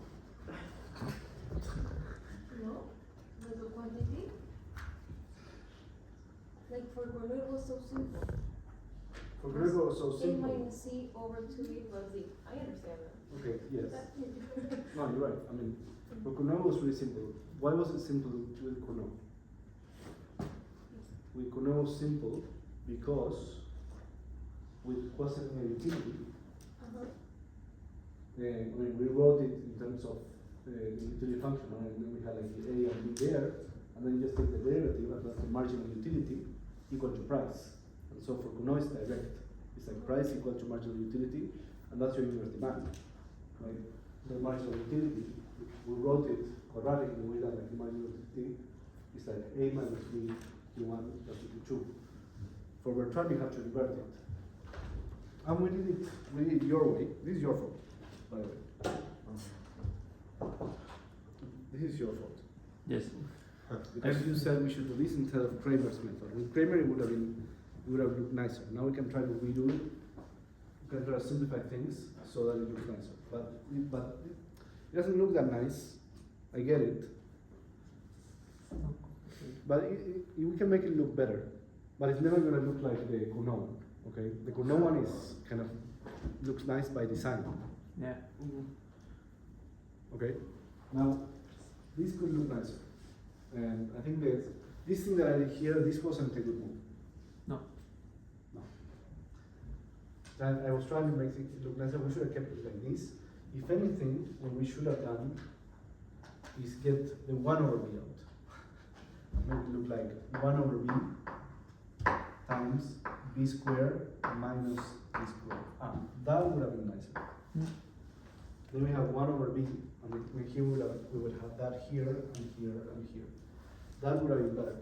No? Like the quantity? Like for Cornell it was so simple. For Gregor, so A simple. minus C over 2b plus d. I understand that. Okay, yes. That's different. No, you're right. I mean, for Kuno was really simple. Why was it simple with Kuno? With Kuno was simple because with quasi-linear utility, Uh-huh. I mean, we wrote it in terms of the utility function, and then we had like the A and B there, and then you just take the derivative, and that's the marginal utility equal to price. And so for Kuno, it's direct. It's like price equal to marginal utility, and that's your inverse demand. Right? The marginal utility, we wrote it quadratically, we had like the marginal utility It's like A minus B Q1 plus Q2. For Bertrand, you have to invert it. And we did it your way. This is your fault, by the way. This is your fault. Yes. Because you said we should do this instead of Kramer's method. With Kramer, it would have looked nicer. Now we can try to redo it. We can try to simplify things so that it looks nicer. But it doesn't look that nice. I get it. But we can make it look better. But it's never going to look like the Cournot one. Okay, the Cournot one is kind of looks nice by design. Yeah. Okay, now this could look nicer, and I think that this thing that I did here, this wasn't a good move. No. No. And I was trying to make it look nicer. We should have kept it like this. If anything, what we should have done is get the 1 over b out. Make it look like 1 over b times b squared minus b squared. That would have been nicer. Mm. Then we have 1 over b, and here we would have that here and here and here. That would have been better.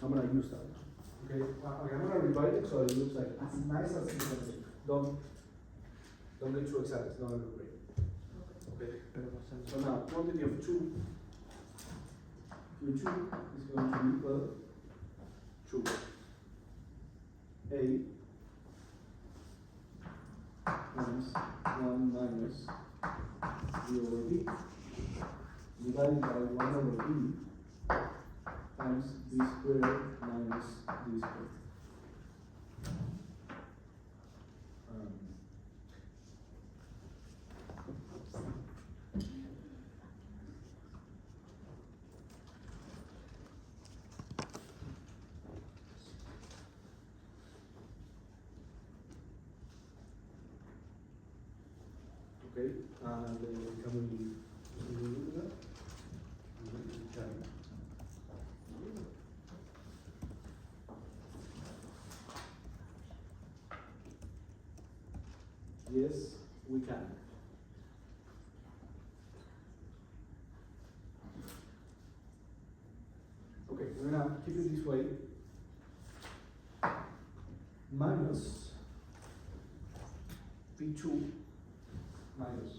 I'm gonna use that. Okay, I'm gonna rewrite it so it looks like as nice as it can be. Don't get too excited. It's not gonna look great. Okay. So now quantity of 2. Q2 is going to equal 2 A times 1 minus b over b divided by 1 over b times b squared minus d squared. Okay, and can we do that? We can. Yes, we can. Okay, we're gonna keep it this way. Minus P2 minus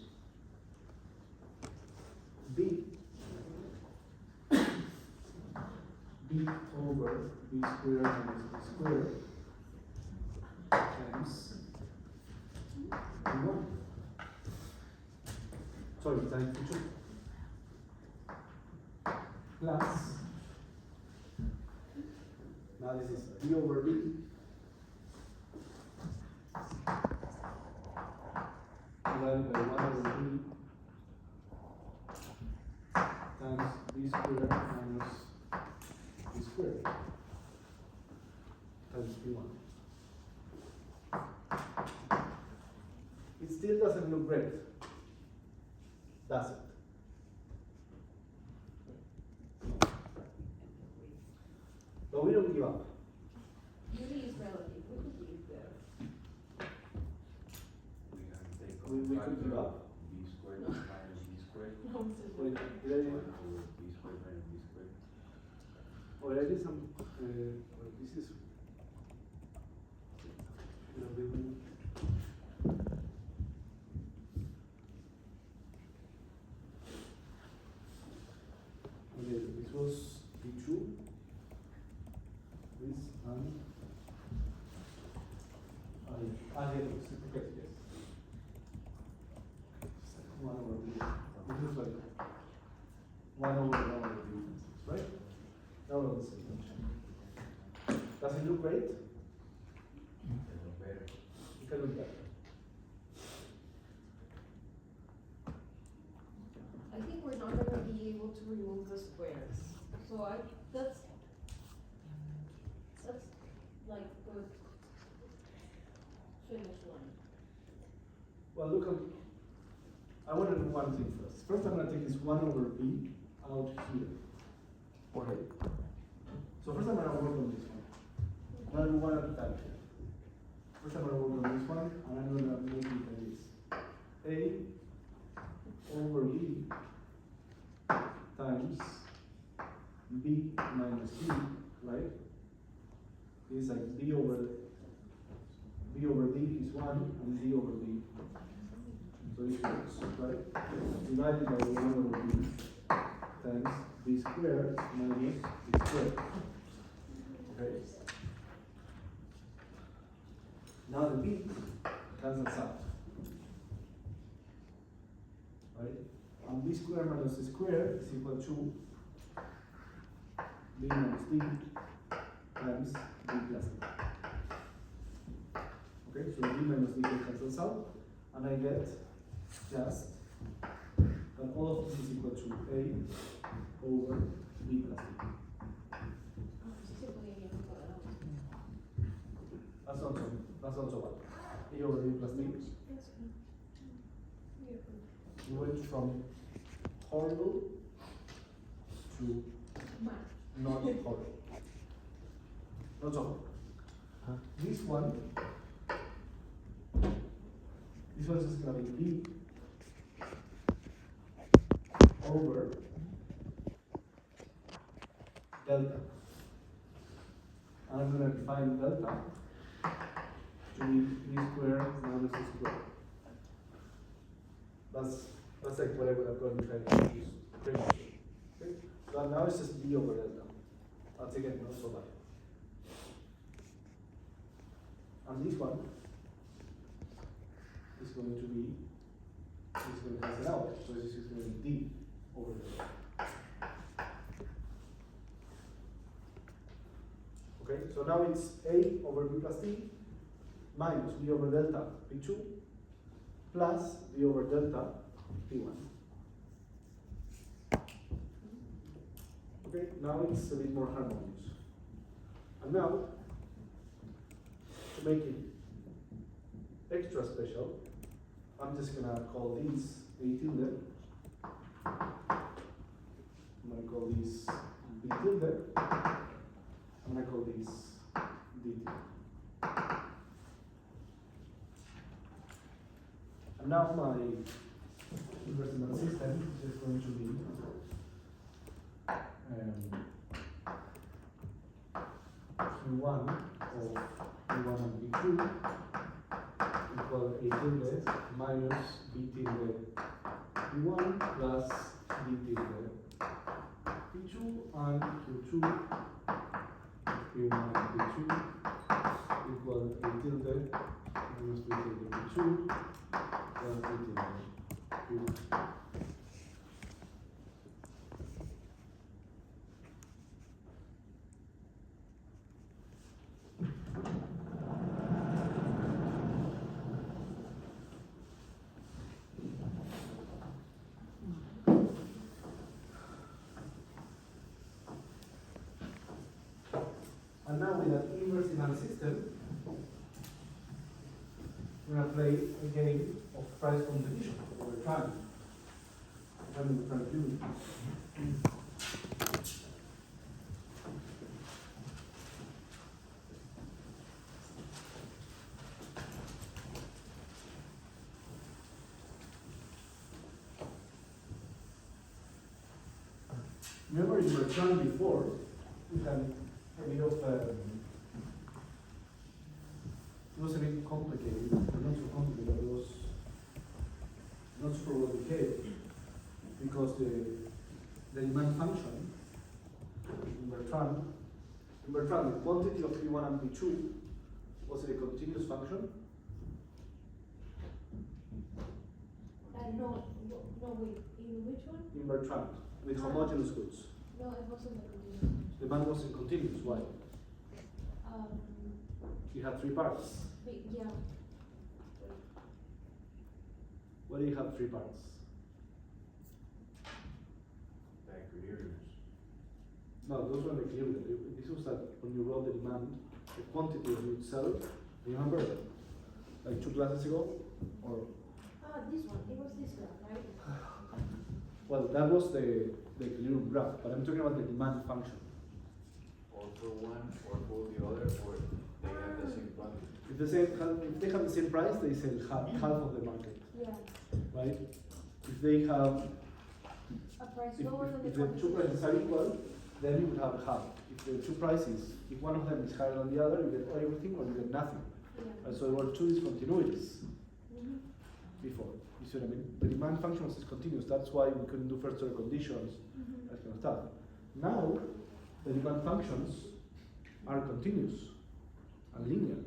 b over b squared minus b squared times b1. Sorry, times b2 plus, now this is b over b divided by 1 over b times b squared minus b squared times b1. It still doesn't look great, does it? But we don't give up. Beauty is relative, we could leave there. We can take We could give up. b squared minus b squared. No, it's just Wait, like- did I, 1 over b squared minus b squared. oh, I did some, this is, okay, this was B2, this and, yes, okay, yes. 1 over B, it looks like 1 over B, right? Now we'll see. Does it look great? They look better. It can look better. I think we're not gonna be able to remove the squares, so that's like the finish line. Well, look, I want to do one thing first. First, I'm going to take this 1 over b out here. Okay. So first, I'm going to work on this one. I'm going to do one at a time here. First, I'm going to work on this one, and I'm going to make it like this. A over b B minus D, right? Is like D over D is 1 and D over D. So this is right? Divided by 1 over B times B squared minus D squared. Okay. Now the B cancels out. Right? And B squared minus D squared is equal to B minus D times B plus D. Okay, so B minus D cancels out, and I get just that all of this is equal to A over B plus D. That's also what? A over B plus D. We went from horrible to not horrible. Not so. This one is just going to be B over delta. And I'm going to define delta to be B squared minus C squared. That's like what I would have gone trying to use previously. Okay? So now it's just B over delta. That's again not so bad. And this one is going to cancel out. So this is going to be D over delta. Okay, so now it's A over B plus D minus B over delta B2 plus B over delta B1. Okay, now it's a bit more harmonious. And now, to make it extra special, I'm just gonna call these A tilde. I'm gonna call these B tilde. I'm gonna call these D tilde. And now my inverse system is going to be Q1 of B1 and B2 equal A tilde minus B tilde B1 plus B tilde B2 and Q2 B1 and B2 equal A tilde minus B tilde B2 plus B tilde B1. And now with that inverse demand system, we're going to play a game of price competition over time. What we're trying to do. Remember in Bertrand before, we had a bit of, it was a bit complicated, but not so complicated, it was not super well behaved, because the demand function in Bertrand, the quantity of P1 and P2 was a continuous function. No, wait, in which one? In Bertrand, with homogeneous goods. No, it wasn't a continuous. Demand wasn't continuous, why? You had three parts. Yeah. Why do you have three parts? The equilibriums. No, those were the equilibrium. This was that when you wrote the demand, the quantity that you would sell, remember? Like 2 classes ago? Or This one, it was this graph, right? well, that was the equilibrium graph, but I'm talking about the demand function. Or for one, or for the other, or they have the same quantity. If they have the same price, they sell half of the market, Yeah. right? If they have, A price if lower than the the two prices are equal, then you would have half. If the two prices, if one of them is higher than the other, you get everything or you get nothing. Yeah. And so there were two discontinuities Mhm. before. You see what I mean? The demand function was discontinuous. That's why we couldn't do first order conditions, Mhm. that kind of stuff. Now, the demand functions are continuous and linear.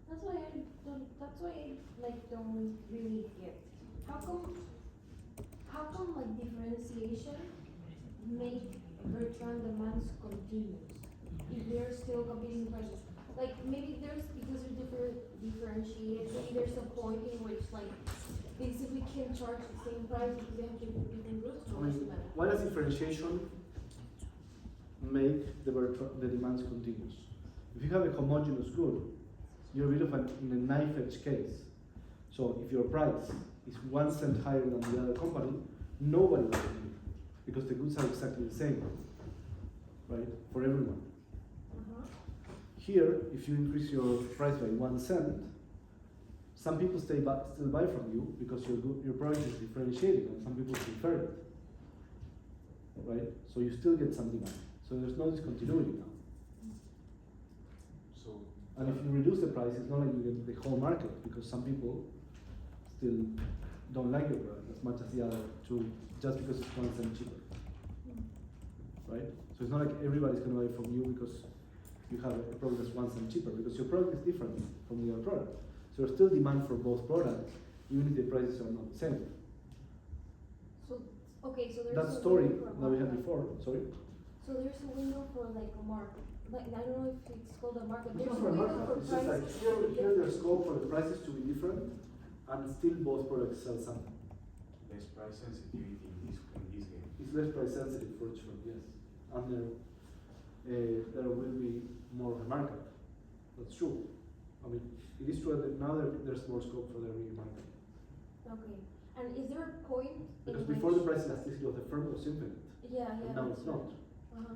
That's why I don't really get. How come like differentiation make Bertrand demands continuous if they're still competing prices? Like maybe because they're differentiated, maybe there's a point in which like basically can charge the same price because they have different groups. I Or what's the mean, matter? why does differentiation make the demands continuous? If you have a homogeneous good, you're a bit of in a knife edge case. So if your price is 1 cent higher than the other company, nobody will compete because the goods are exactly the same, right? For everyone. Uh-huh. Here, if you increase your price by 1 cent, some people still buy from you because your product is differentiated and some people prefer it, right? So you still get some demand. So there's no discontinuity now. So, And if you reduce the price, it's not like you get the whole market because some people still don't like your product as much as the other two just because it's 1 cent cheaper, right? So it's not like everybody's going to buy from you because you have a product that's 1 cent cheaper because your product is different from the other product. So there's still demand for both products even if the prices are not the same. So okay, so there's That a story window for that we had market. before, sorry. So there's a window for like a market. Like I don't know if it's called a market. It's There's not a for a window markup, for it's just like prices. here there's scope for the prices to be different and still both products sell something. less price sensitivity in this game. It's less price sensitive for each one, yes. And there will be more of a markup. That's true. I mean, it is true that now there's more scope for the remarkup. Okay. And is there a point Because in before which, the price elasticity of the firm was infinite, yeah, and now that's it's not, Uh-huh.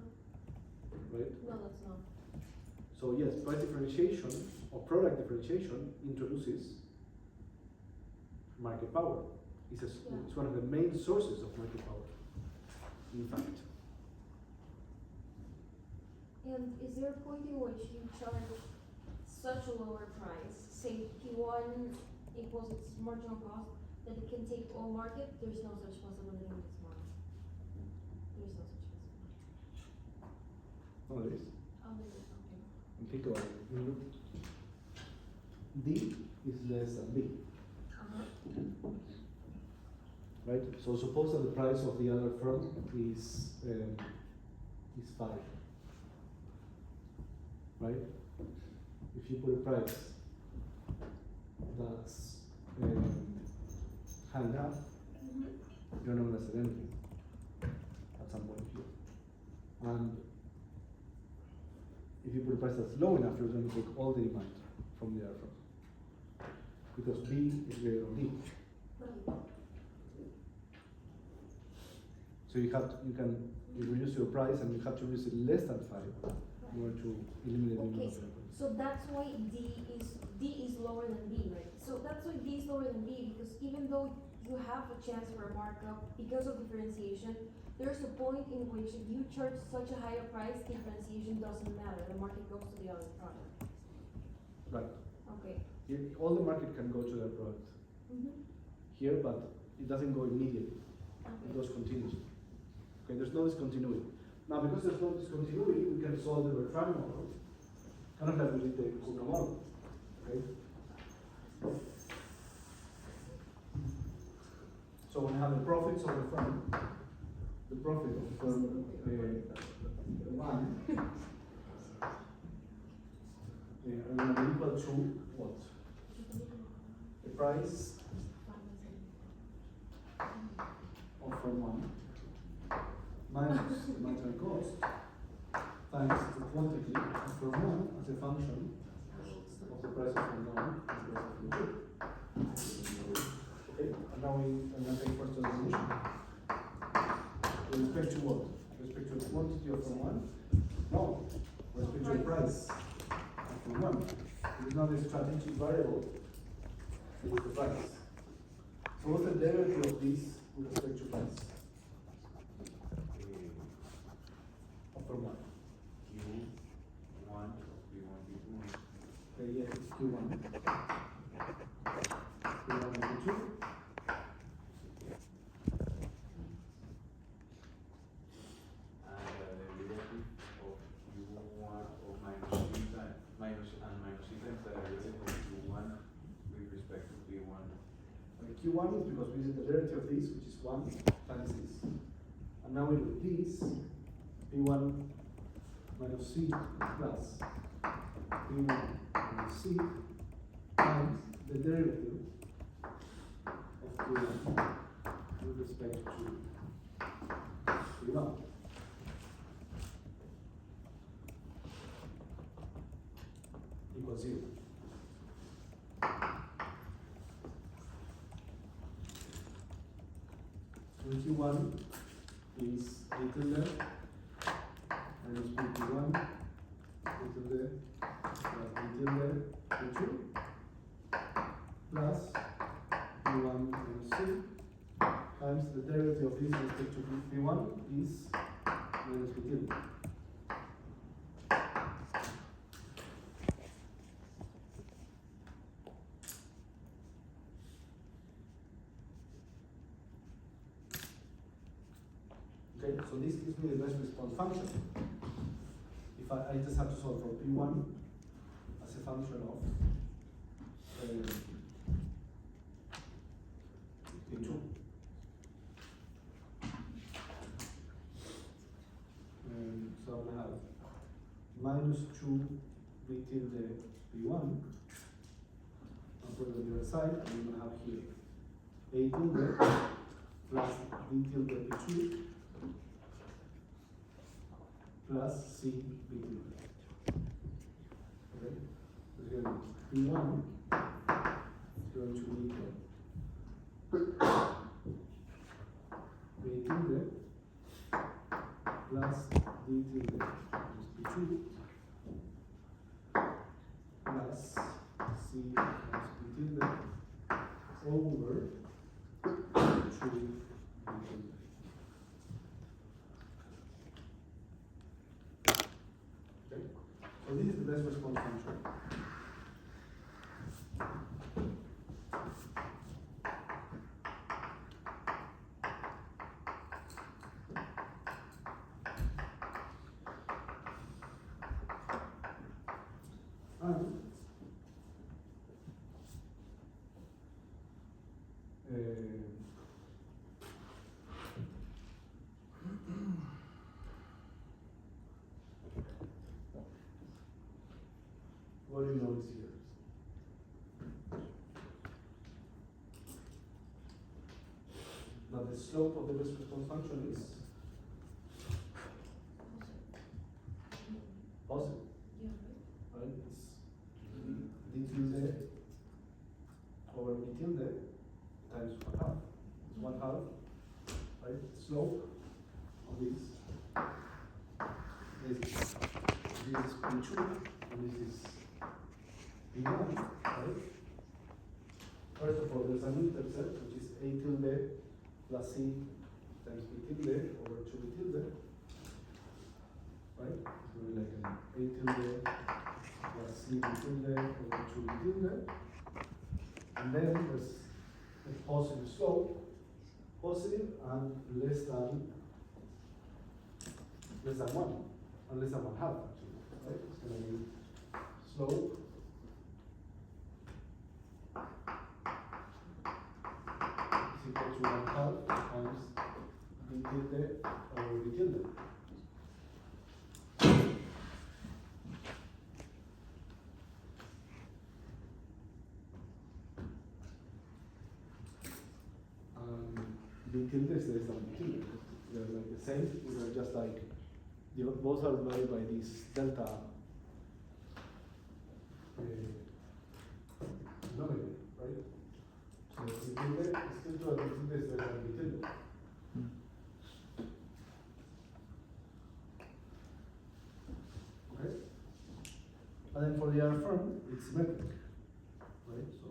right? No, that's not. So yes, price differentiation or product differentiation introduces market power. It's one of the main sources of market power, in fact. And is there a point in which you charge such a lower price, say P1 equals its marginal cost, that it can take all market? There's no such possibility in this model. There's no such possibility. No, there is. Oh, there is, okay. And think about it. D is less than B, Uh-huh. right? So suppose that the price of the other firm is 5, right? If you put a price that's high enough, Mm-hmm. you're not gonna sell anything at some point here. And if you put a price that's low enough, you're going to take all the demand from the other firm. Because B is greater than D. So you reduce your price and you have to reduce it less than 5 in order to eliminate the Okay, demand of the other. so that's why D is lower than B, right? So that's why D is lower than B, because even though you have a chance for a markup because of differentiation, there's a point in which if you charge such a higher price, differentiation doesn't matter. The market goes to the other product. Right. Okay. Here, all the market can go to their product Mm-hmm. here, but it doesn't go immediately. It Okay. goes continuously. Okay, there's no discontinuity. Now, because there's no discontinuity, we can solve the Bertrand model, kind of like we did the Kuka model. Okay? So when I have the profits of the firm, the profit of the firm 1 are going to be equal to what? The price of firm 1 minus the marginal cost times the quantity of firm 1 as a function of the price of firm 1 and the price of firm 2. Okay, and now we are going to take first resolution. With respect to what? With respect to the quantity of firm 1? No, with respect to the price of firm 1. Because now the strategic variable is the price. So what's the derivative of this with respect to price? P1 and P2. And the derivative of Q1 of minus C times, minus C times the derivative of Q1 with respect to P1. Okay, Q1 is because we did the derivative of this, which is 1 times this. And now we do this, P1 minus C plus P1 minus C times the derivative of Q1 with respect to P1. Equals 0. Q1 is A tilde minus P1 A tilde plus B tilde P2 plus P1 minus C times the derivative of this with respect to P1 is minus B tilde. Okay, so this gives me the best response function. If I just have to solve for P1 as a function of P2. So I'm gonna have minus 2 B tilde P1. I'll put it on the other side, and I'm gonna have here A tilde plus B tilde P2 plus C B tilde. Okay? So here P1 is going to equal B tilde plus D tilde plus P2 plus C plus B tilde over 2 B tilde. Okay? So this is the best response function. And what do you notice here? Now the slope of the best response function is positive, right? It's D tilde over B tilde times 1/2. It's 1/2, right? Slope of this is P2 and this is P1, right? First of all, there's an intercept which is A tilde plus C times B tilde over 2B tilde, right? It's going to be like an A tilde plus C B tilde over 2B tilde. And then there's a positive slope, positive and less than 1, and less than 1/2 actually, right? It's going to be slope is equal to 1/2 times B tilde over B tilde. B tilde is less than B tilde. They're like the same, they're just like, both are divided by this delta denominator, right? So B tilde is still true that B tilde is less than B tilde. Okay? And then for the other firm, it's symmetric, right? So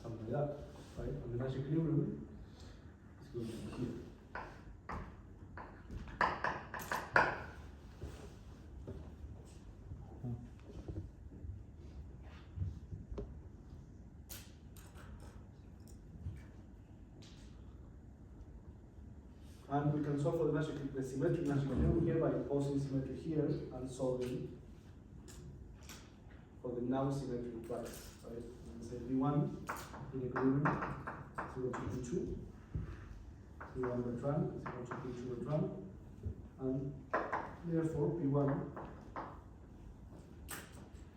something like that. Nash equilibrium is going to be here. And we can solve for the symmetric Nash equilibrium here by imposing symmetry here and solving for the non-symmetric price, right? And say V1 in equilibrium is equal to P2, V1 Bertrand is equal to P2 Bertrand, and therefore P1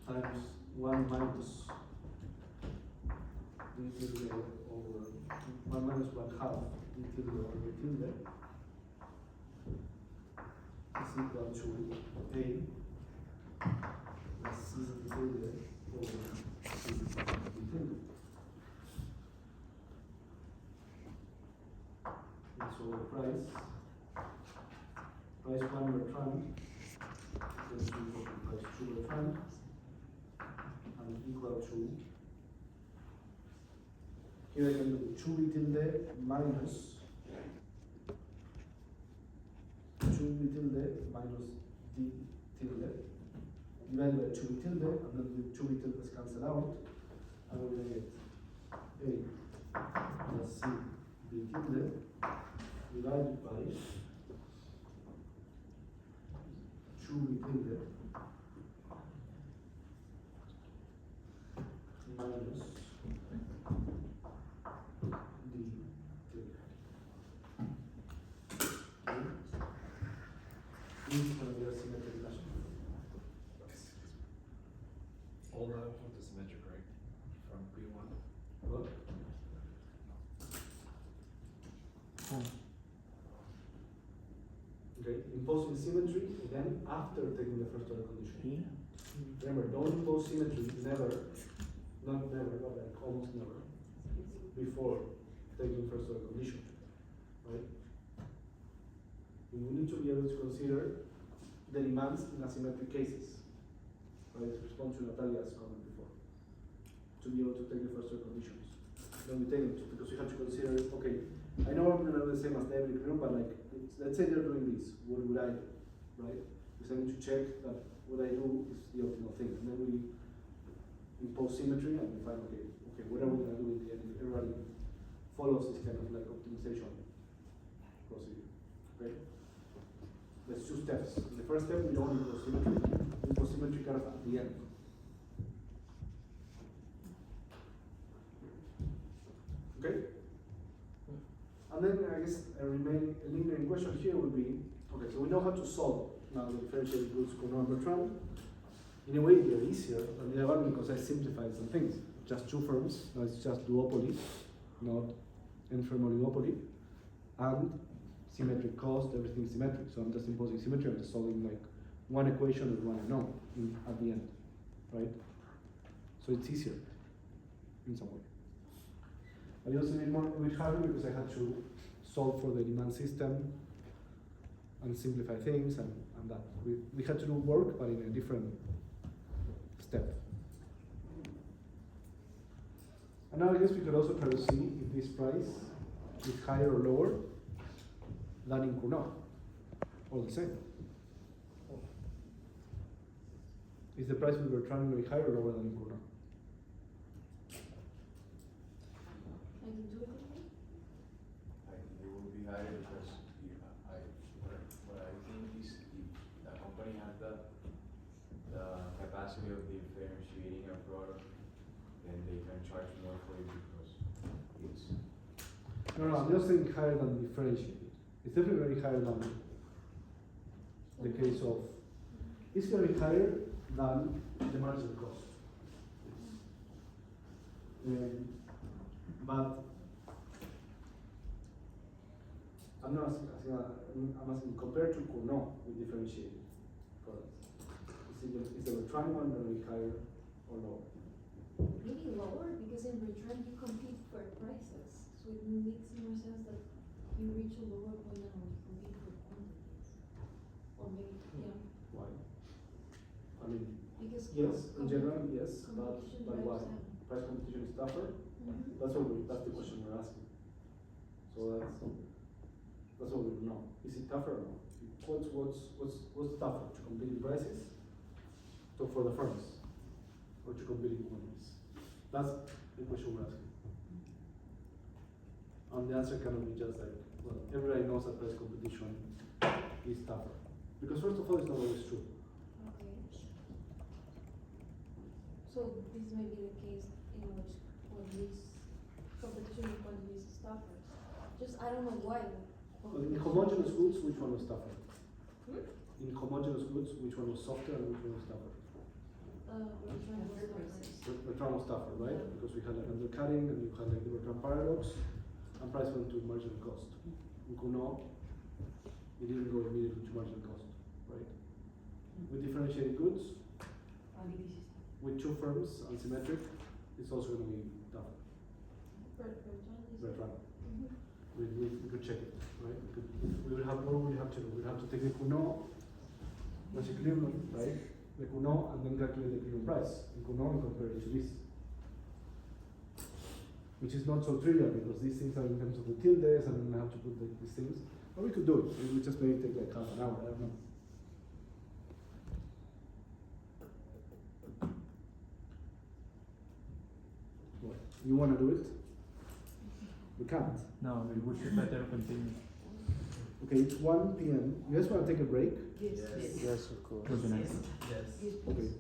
times 1 minus d tilde over 1 minus 1/2 d tilde over d tilde is equal to A plus C d tilde over C d tilde. And so the price 1 Bertrand is equal to price 2 Bertrand and equal to, here I can do 2 tilde minus 2 tilde minus d tilde divided by 2 tilde, and then the 2 tildes cancel out, and we're going to get A plus C d tilde divided by 2 tilde minus d tilde. Okay. This is going to be a symmetric Nash equilibrium. All that with the symmetric, right? From P1. What? Okay, imposing symmetry again after taking the first order condition. Remember, don't impose symmetry never, not like almost never, before taking first order condition, right? We need to be able to consider the demands in asymmetric cases, right? To respond to Natalia's comment before, to be able to take the first order conditions. Then we take them because we have to consider, okay, I know I'm gonna do the same as the equilibrium, but like, let's say they're doing this, what would I do, right? Because I need to check that what I do is the optimal thing, and then we impose symmetry and we find, okay, what are we gonna do in the end if everybody follows this kind of like optimization procedure, okay? There's 2 steps. In the first step, we don't impose symmetry. We impose symmetry kind of at the end. Okay? And then I guess a lingering question here would be, okay, so we know how to solve now the differentiated groups Cournot and Bertrand. In a way, they're easier than the other one because I simplified some things. Just 2 firms, now it's just duopoly, not n-firm oligopoly, and symmetric cost, everything is symmetric. So I'm just imposing symmetry, I'm just solving like one equation with one unknown at the end, right? So it's easier in some way. But it was a bit harder because I had to solve for the demand system and simplify things and that. We had to do work, but in a different step. And now I guess we could also try to see if this price is higher or lower than in Cournot, or the same. Is the price we were trying to be higher or lower than in Cournot? I can do it again. I think it will be higher because what I think is if the company has the capacity of differentiating a product, then they can charge more for it because it's. No, I'm just saying higher than differentiated. It's definitely very higher than the case of, it's very higher than the marginal cost. But I'm not asking, I'm asking compared to Cournot with differentiated products. Is the Bertrand one very higher or lower? Maybe lower, because in return you compete for prices, so it makes more sense that you reach a lower point and only compete for quantities. Or maybe, yeah, Why? I mean, because. yes, in general, yes, competition but why? drives that. Price competition is tougher? Mhm. That's the question we're asking. So that's what we don't know. Is it tougher or not? What's tougher, to compete in prices? So for the firms, or to compete in quantities? That's the question we're asking. And the answer cannot be just like, well, everybody knows that price competition is tougher. Because first of all, it's not always true. Okay. So this may be the case in which quantities, competition in quantities is tougher. Just, I don't know why. Well, in homogeneous goods, which one was tougher? Hmm? In homogeneous goods, which one was softer and which one was tougher? Return was tougher. Bertrand was tougher, right? Because we had like undercutting and you had like the Bertrand paradox, and price went to marginal cost. In Cournot, it didn't go immediately to marginal cost, right? With differentiated goods, with two firms, unsymmetric, it's also going to be tougher. Bertrand is. Bertrand. Mhm. We could check it, right? We would have, what would we have to do? We'd have to take the Cournot, that's equilibrium, right? The Cournot, and then calculate the equilibrium price in Cournot and compare it to this. Which is not so trivial because these things are in terms of the tildes and I have to put these things. But we could do it. It would just maybe take like half an hour, I don't know. What? You want to do it? We can't. No, we should better continue. Okay, it's 1 p.m. You guys want to take a break? Yes. Yes, of course. Would be nice. Okay.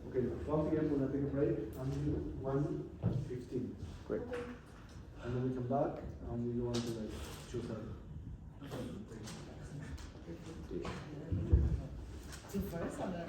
Okay, 1 p.m. we're gonna take a break until 1:15. Great. And then we come back and we go on to like 2:30. To first, I'm not.